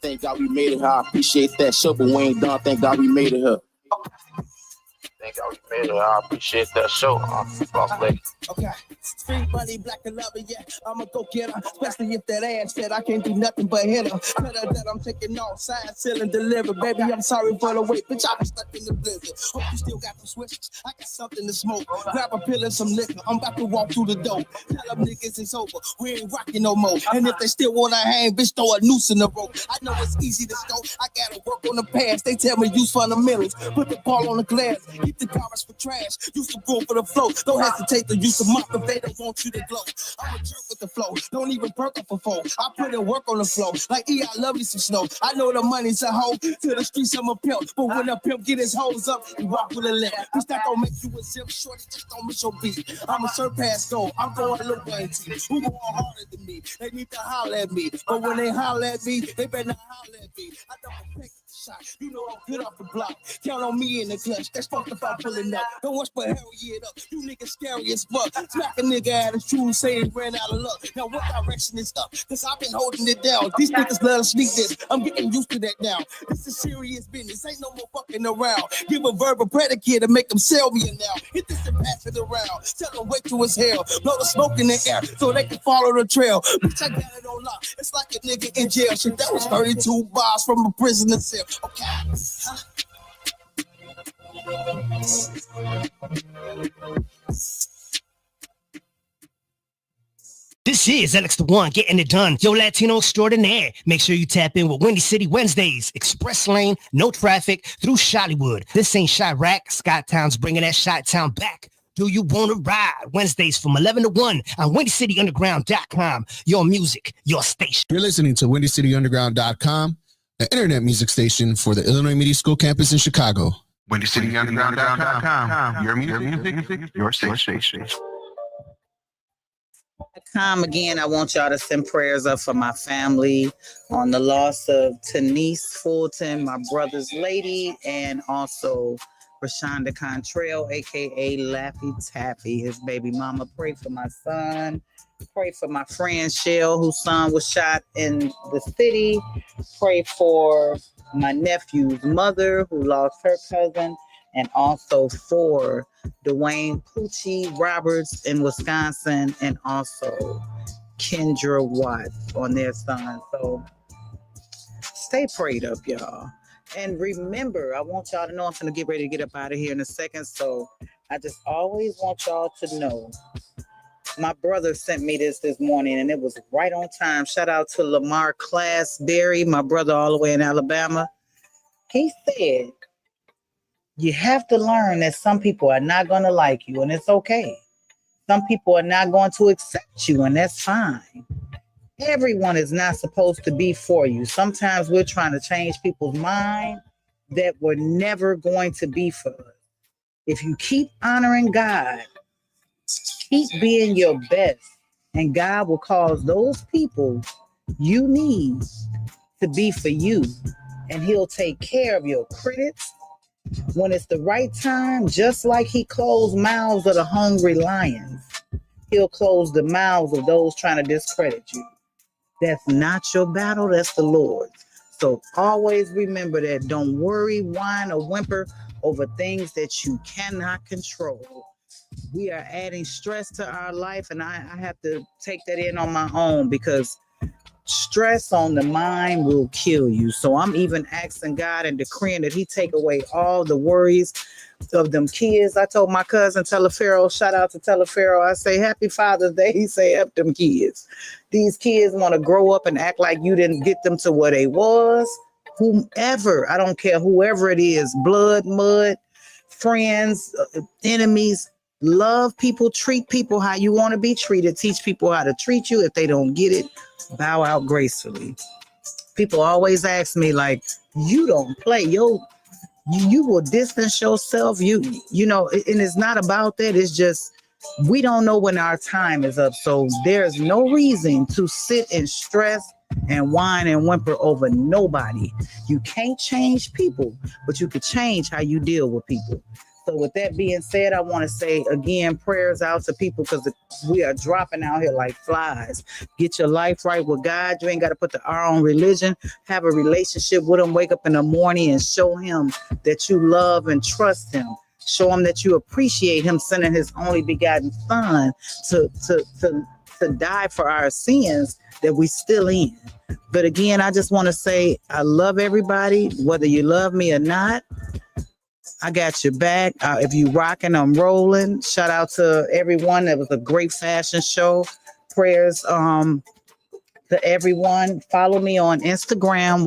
Thank God we made it here. I appreciate that shit, but we ain't done. Thank God we made it here. Thank God we made it. I appreciate that show. Boss lady. Okay. Street money, black and loving, yeah. I'ma go get her. Especially if that ass said I can't do nothing but hit her. Tell her that I'm taking off, side selling, deliver. Baby, I'm sorry for the wait. Bitch, I was stuck in the blizzard. Hope you still got them switches. I got something to smoke. Grab a pill and some liquor. I'm about to walk through the door. Tell them niggas it's over. We ain't rocking no more. And if they still wanna hang, bitch, throw a noose in the rope. I know it's easy to go. I gotta work on the past. They tell me use fundamentals. Put the ball on the glass. Keep the garbage for trash. Use the broom for the flow. Don't hesitate to use the mop if they don't want you to glow. I'm a jerk with the flow. Don't even perk up a phone. I put in work on the flow. Like I love me some snow. I know the money's a hoe. To the streets I'm a pimp. But when a pimp get his hoes up, he walk with a limp. Bitch, that don't make you a zip shorty. Just don't miss your beat. I'm a surpass goal. I'm going Lil Wayne team. Who going harder than me? They need to holler at me. But when they holler at me, they better not holler at me. I don't take shot. You know I'm good off the block. Count on me in the clutch. That's fucked if I'm pulling up. Don't watch but hell yeah it up. You niggas scary as fuck. Smack a nigga at his true say he ran out of luck. Now what direction is up? Cause I've been holding it down. These niggas love to sneak this. I'm getting used to that now. This is serious business. Ain't no more fucking around. Give a verbal predicate to make them sell me now. Hit this and pass it around. Tell them wait till it's hell. Blow the smoke in the air so they can follow the trail. Bitch, I got it on lock. It's like a nigga in jail. Shit, that was 32 bars from a prisoner cell. Okay. This is Alex the One, getting it done. Yo, Latino extraordinaire. Make sure you tap in with Windy City Wednesdays. Express lane, no traffic, through Chi-Ollywood. This ain't Chirac. SKYTOWN's bringing that Chi-Town back. Do you want to ride? Wednesdays from 11 to 1 on WindyCityUnderground.com. Your music, your station. You're listening to WindyCityUnderground.com, the internet music station for the Illinois Media School campus in Chicago. WindyCityUnderground.com. Your music, your station. Again, I want y'all to send prayers up for my family on the loss of Tanise Fulton, my brother's lady, and also Rashonda Contrail, aka Laffy Taffy, his baby mama. Pray for my son. Pray for my friend Shell, whose son was shot in the city. Pray for my nephew's mother, who lost her cousin, and also for Dwayne Poochie Roberts in Wisconsin, and also Kendra Watts on their son. So stay prayed up, y'all. And remember, I want y'all to know I'm going to get ready to get up out of here in a second. So I just always want y'all to know. My brother sent me this morning, and it was right on time. Shout out to Lamar Classberry, my brother all the way in Alabama. He said, you have to learn that some people are not going to like you, and it's okay. Some people are not going to accept you, and that's fine. Everyone is not supposed to be for you. Sometimes we're trying to change people's mind that were never going to be for us. If you keep honoring God, keep being your best, and God will cause those people you need to be for you, and he'll take care of your critics when it's the right time, just like he closed mouths of the hungry lions. He'll close the mouths of those trying to discredit you. That's not your battle, that's the Lord's. So always remember that. Don't worry, whine, or whimper over things that you cannot control. We are adding stress to our life, and I have to take that in on my own because stress on the mind will kill you. So I'm even asking God and decreeing that He take away all the worries of them kids. I told my cousin Telefero, shout out to Telefero, I say happy Father's Day. He say help them kids. These kids want to grow up and act like you didn't get them to where they was. Whomever, I don't care, whoever it is, blood, mud, friends, enemies, love people, treat people how you want to be treated, teach people how to treat you. If they don't get it, bow out gracefully. People always ask me, like, you don't play, you will distance yourself. You know, and it's not about that. It's just we don't know when our time is up. So there's no reason to sit and stress and whine and whimper over nobody. You can't change people, but you can change how you deal with people. So with that being said, I want to say again, prayers out to people because we are dropping out here like flies. Get your life right with God. You ain't got to put the R on religion. Have a relationship with Him. Wake up in the morning and show Him that you love and trust Him. Show Him that you appreciate Him sending His only begotten Son to die for our sins that we still in. But again, I just want to say I love everybody, whether you love me or not. I got your back. If you rocking, I'm rolling. Shout out to everyone. That was a great fashion show. Prayers to everyone. Follow me on Instagram,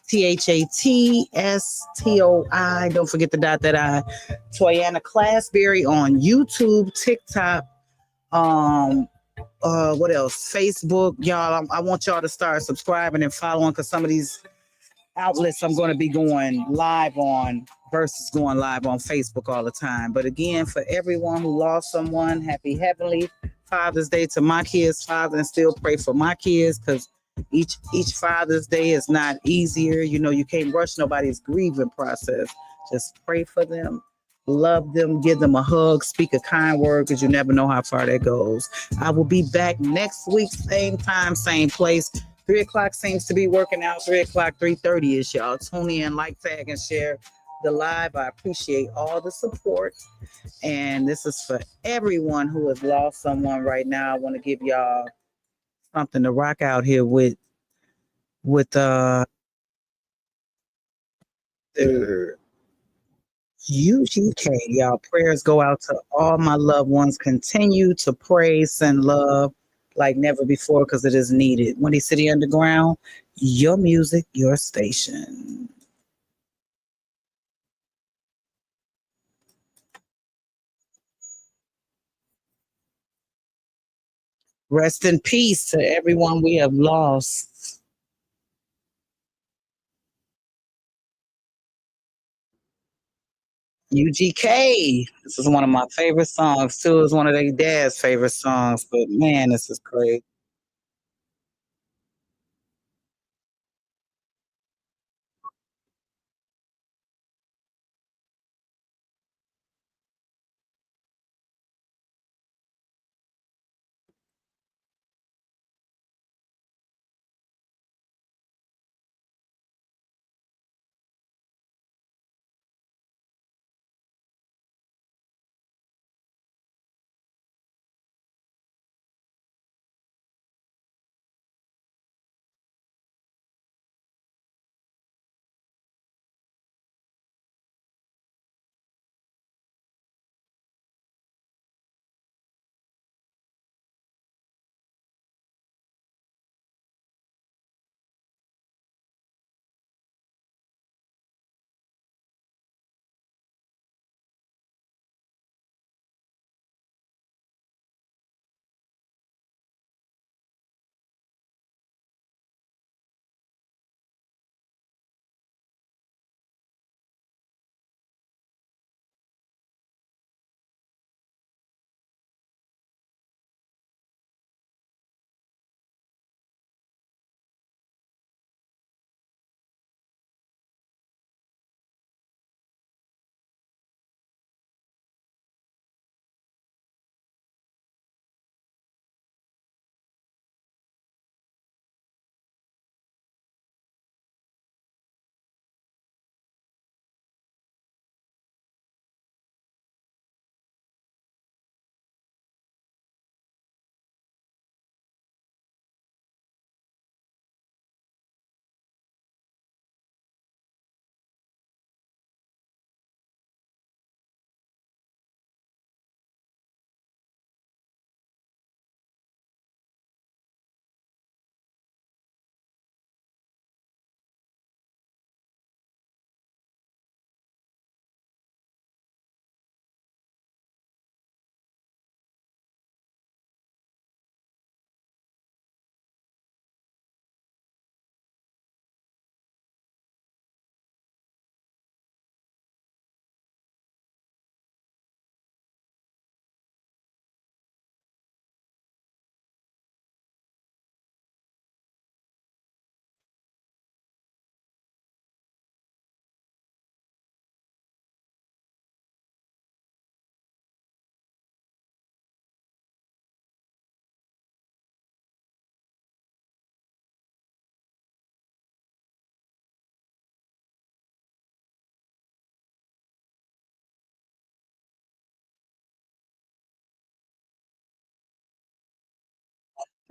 YEAHTHATSTOI. Don't forget the dot that I. Toyana Classberry on YouTube, TikTok, what else? Facebook. Y'all, I want y'all to start subscribing and following because some of these outlets I'm going to be going live on versus going live on Facebook all the time. But again, for everyone who lost someone, happy Heavenly Father's Day to my kids' father, and still pray for my kids because each Father's Day is not easier. You know, you can't rush nobody's grieving process. Just pray for them, love them, give them a hug, speak a kind word because you never know how far that goes. I will be back next week, same time, same place. 3 o'clock seems to be working out. 3 o'clock, 3:30 ish, y'all. Tune in, like, tag, and share the live. I appreciate all the support. And this is for everyone who has lost someone right now. I want to give y'all something to rock out here with the UGK. Y'all, prayers go out to all my loved ones. Continue to pray, send love like never before because it is needed. Windy City Underground, your music, your station. Rest in peace to everyone we have lost. UGK. This is one of my favorite songs too. It's one of their dad's favorite songs. But man, this is great.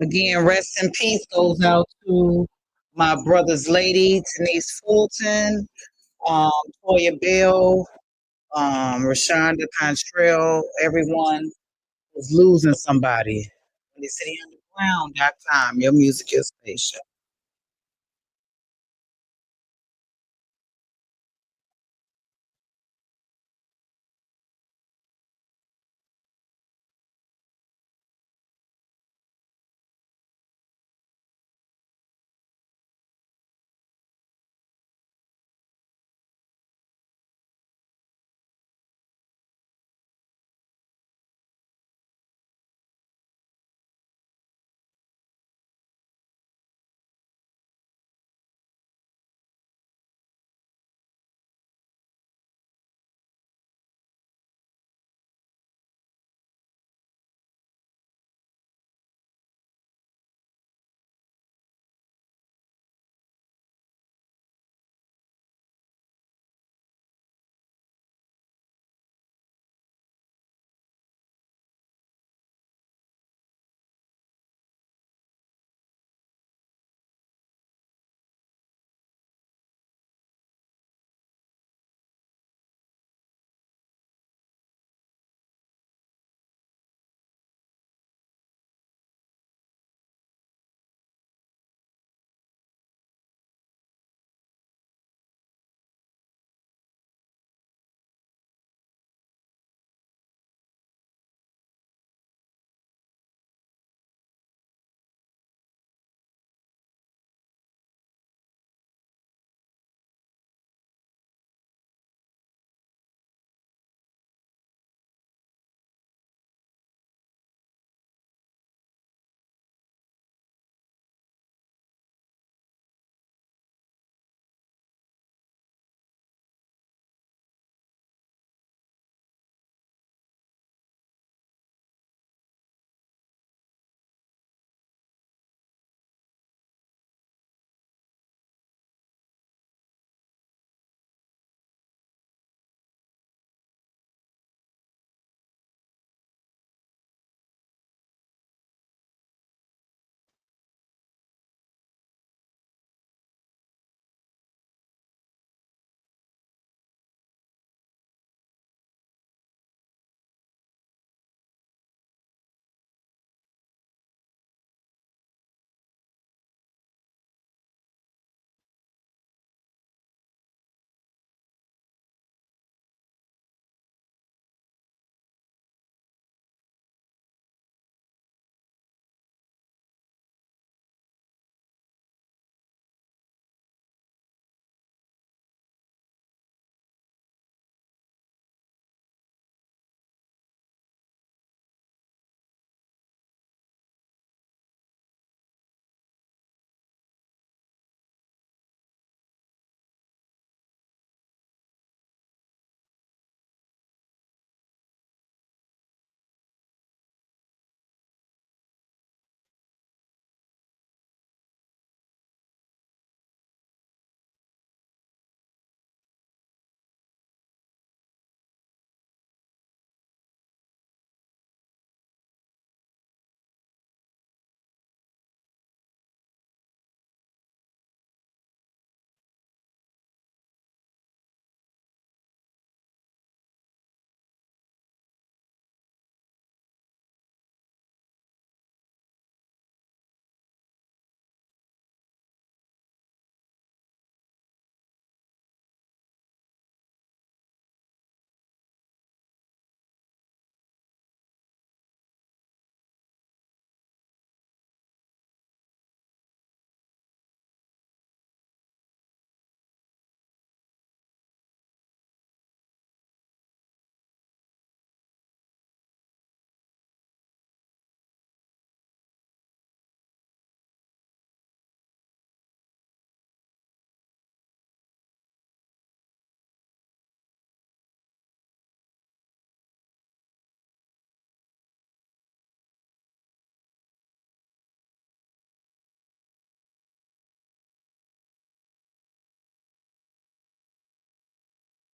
Again, rest in peace goes out to my brother's lady, Denise Fulton, um, Toya Bell, Rashonda Contrell, everyone is losing somebody. CityUnderground.com, your music, your station.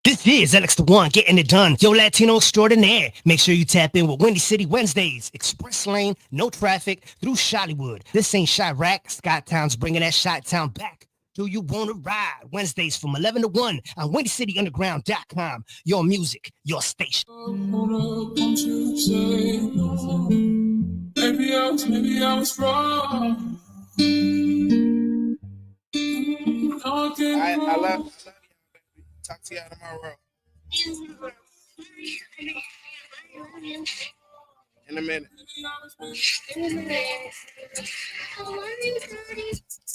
This is Alex the One, getting it done. Yo, Latino extraordinaire. Make sure you tap in with Windy City Wednesdays. Express lane, no traffic, through Chi-Ollywood. This ain't Chirac. SKYTOWN's bringing that Chi-Town back. Do you want to ride? Wednesdays from 11 to 1 on WindyCityUnderground.com. Your music, your station. Maybe I was wrong. I love you. Talk to y'all tomorrow. In a minute.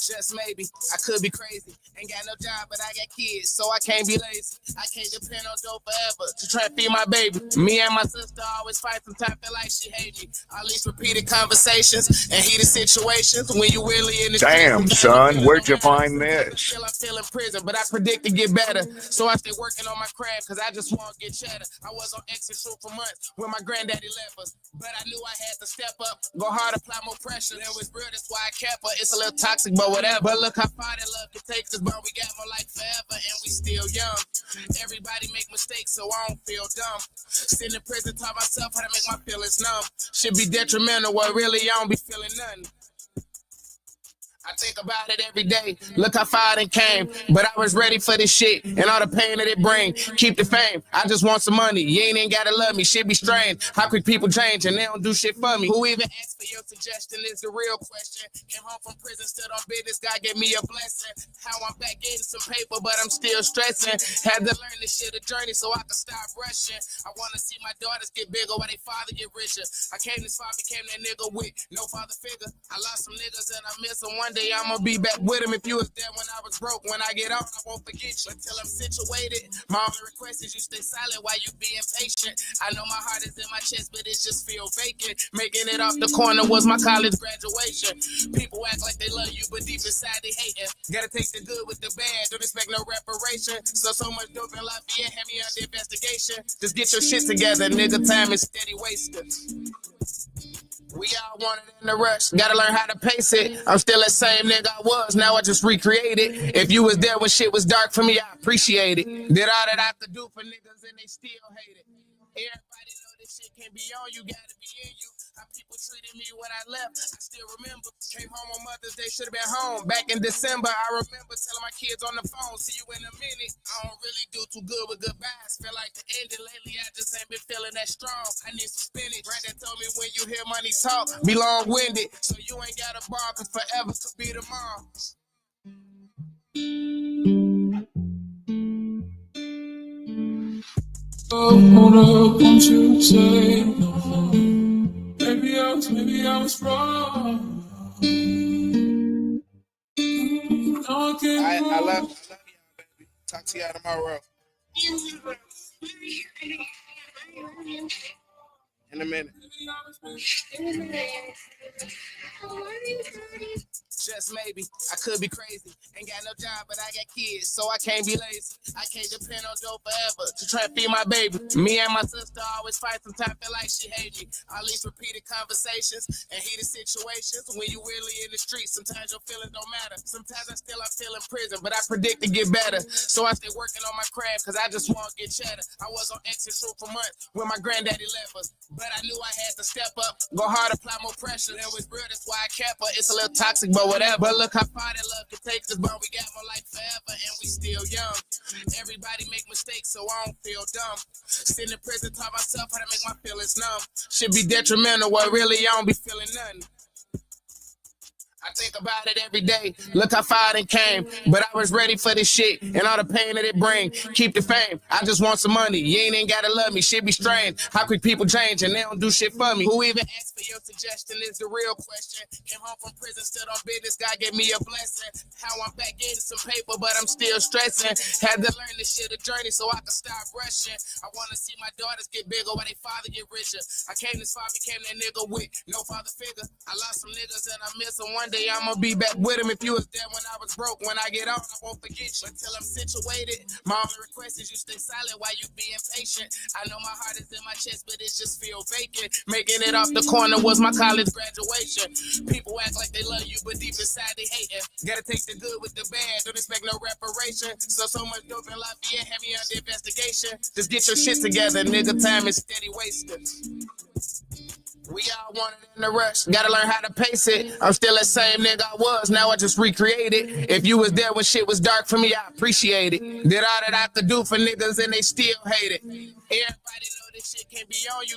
Just maybe, I could be crazy. Ain't got no job, but I got kids, so I can't be lazy. I can't depend on dope forever to try to feed my baby. Me and my sister always fight, sometimes feel like she hate me. All these repeated conversations and heated situations when you really in the Damn, son, where'd you find this? I'm still in prison, but I predict to get better. So I stay working on my craft, cause I just want to get cheddar. I was on exit shoot for months when my granddaddy left us, but I knew I had to step up, go hard, apply more pressure. It was real, that's why I kept her. It's a little toxic, but whatever. But look how far that love can take us, but we got more like forever, and we still young. Everybody make mistakes, so I don't feel dumb. Sitting in prison, taught myself how to make my feelings numb. Should be detrimental, but really I don't be feeling nothing. I think about it every day. Look how far it came, but I was ready for this shit and all the pain that it bring. Keep the fame. I just want some money. You ain't gotta love me. Shit be strange. How quick people change and they don't do shit for me. Who even asked for your suggestion is the real question. Came home from prison, stood on business. God gave me a blessing. How I'm back getting some paper, but I'm still stressing. Had to learn this shit a journey so I could stop rushing. I wanna see my daughters get bigger while they father get richer. I came this far, became that nigga with no father figure. I lost some niggas and I miss them. One day I'ma be back with him. If you was there when I was broke, when I get out, I won't forget you until I'm situated. My only request is you stay silent while you being patient. I know my heart is in my chest, but it just feel vacant. Making it off the corner was my college graduation. People act like they love you, but deep inside they hating. Gotta take the good with the bad, don't expect no reparation. So much dope in Lafayette, had me under investigation. Just get your shit together, nigga. Time is steady wasted. We all want it in the rush. Gotta learn how to pace it. I'm still the same nigga I was. Now I just recreate it. If you was there when shit was dark for me, I appreciate it. Did all that I could do for niggas and they still hate it. Everybody know this shit can't be on you. Gotta be in you. How people treated me when I left, I still remember. Came home on Mother's Day, should have been home. Back in December, I remember telling my kids on the phone, see you in a minute. I don't really do too good with goodbyes. Feel like the ending lately, I just ain't been feeling that strong. I need some spinach. Brandon told me when you hear money talk, be long-winded. So you ain't got a bar, cause forever could be tomorrow. Oh, hold up, won't you say no? Maybe I was wrong. I love you, baby. Talk to y'all tomorrow. In a minute. Just maybe, I could be crazy. Ain't got no job, but I got kids, so I can't be lazy. I can't depend on dope forever to try to feed my baby. Me and my sister always fight, sometimes feel like she hate me. All these repeated conversations and heated situations when you really in the streets. Sometimes your feelings don't matter. Sometimes I'm still in prison, but I predict to get better. So I stay working on my craft, cause I just want to get cheddar. I was on exit shoot for months when my granddaddy left us, but I knew I had to step up, go hard, apply more pressure. It was real, that's why I kept her. It's a little toxic, but whatever. But look how far that love can take us, but we got more like forever, and we still young. Everybody make mistakes, so I don't feel dumb. Sitting in prison, taught myself how to make my feelings numb. Should be detrimental, but really I don't be feeling nothing. I think about it every day. Look how far it came, but I was ready for this shit and all the pain that it bring. Keep the fame. I just want some money. You ain't gotta love me. Shit be strange. How quick people change and they don't do shit for me. Who even asked for your suggestion is the real question. Came home from prison, stood on business. God gave me a blessing. How I'm back getting some paper, but I'm still stressing. Had to learn this shit a journey so I could stop rushing. I wanna see my daughters get bigger while they father get richer. I came this far, became that nigga with no father figure. I lost some niggas and I miss them. One day I'ma be back with him. If you was there when I was broke, when I get out, I won't forget you until I'm situated. My only request is you stay silent while you being patient. I know my heart is in my chest, but it just feel vacant. Making it off the corner was my college graduation. People act like they love you, but deep inside they hating. Gotta take the the good with the bad, don't expect no reparation. So much dope in Lafayette, have me under investigation. Just get your shit together, nigga, time is steady wasted. We all want it in the rush, gotta learn how to pace it. I'm still the same nigga I was, now I just recreate it. If you was there when shit was dark for me, I appreciate it. Did all that I could do for niggas and they still hate it. Everybody know this shit can't be on you.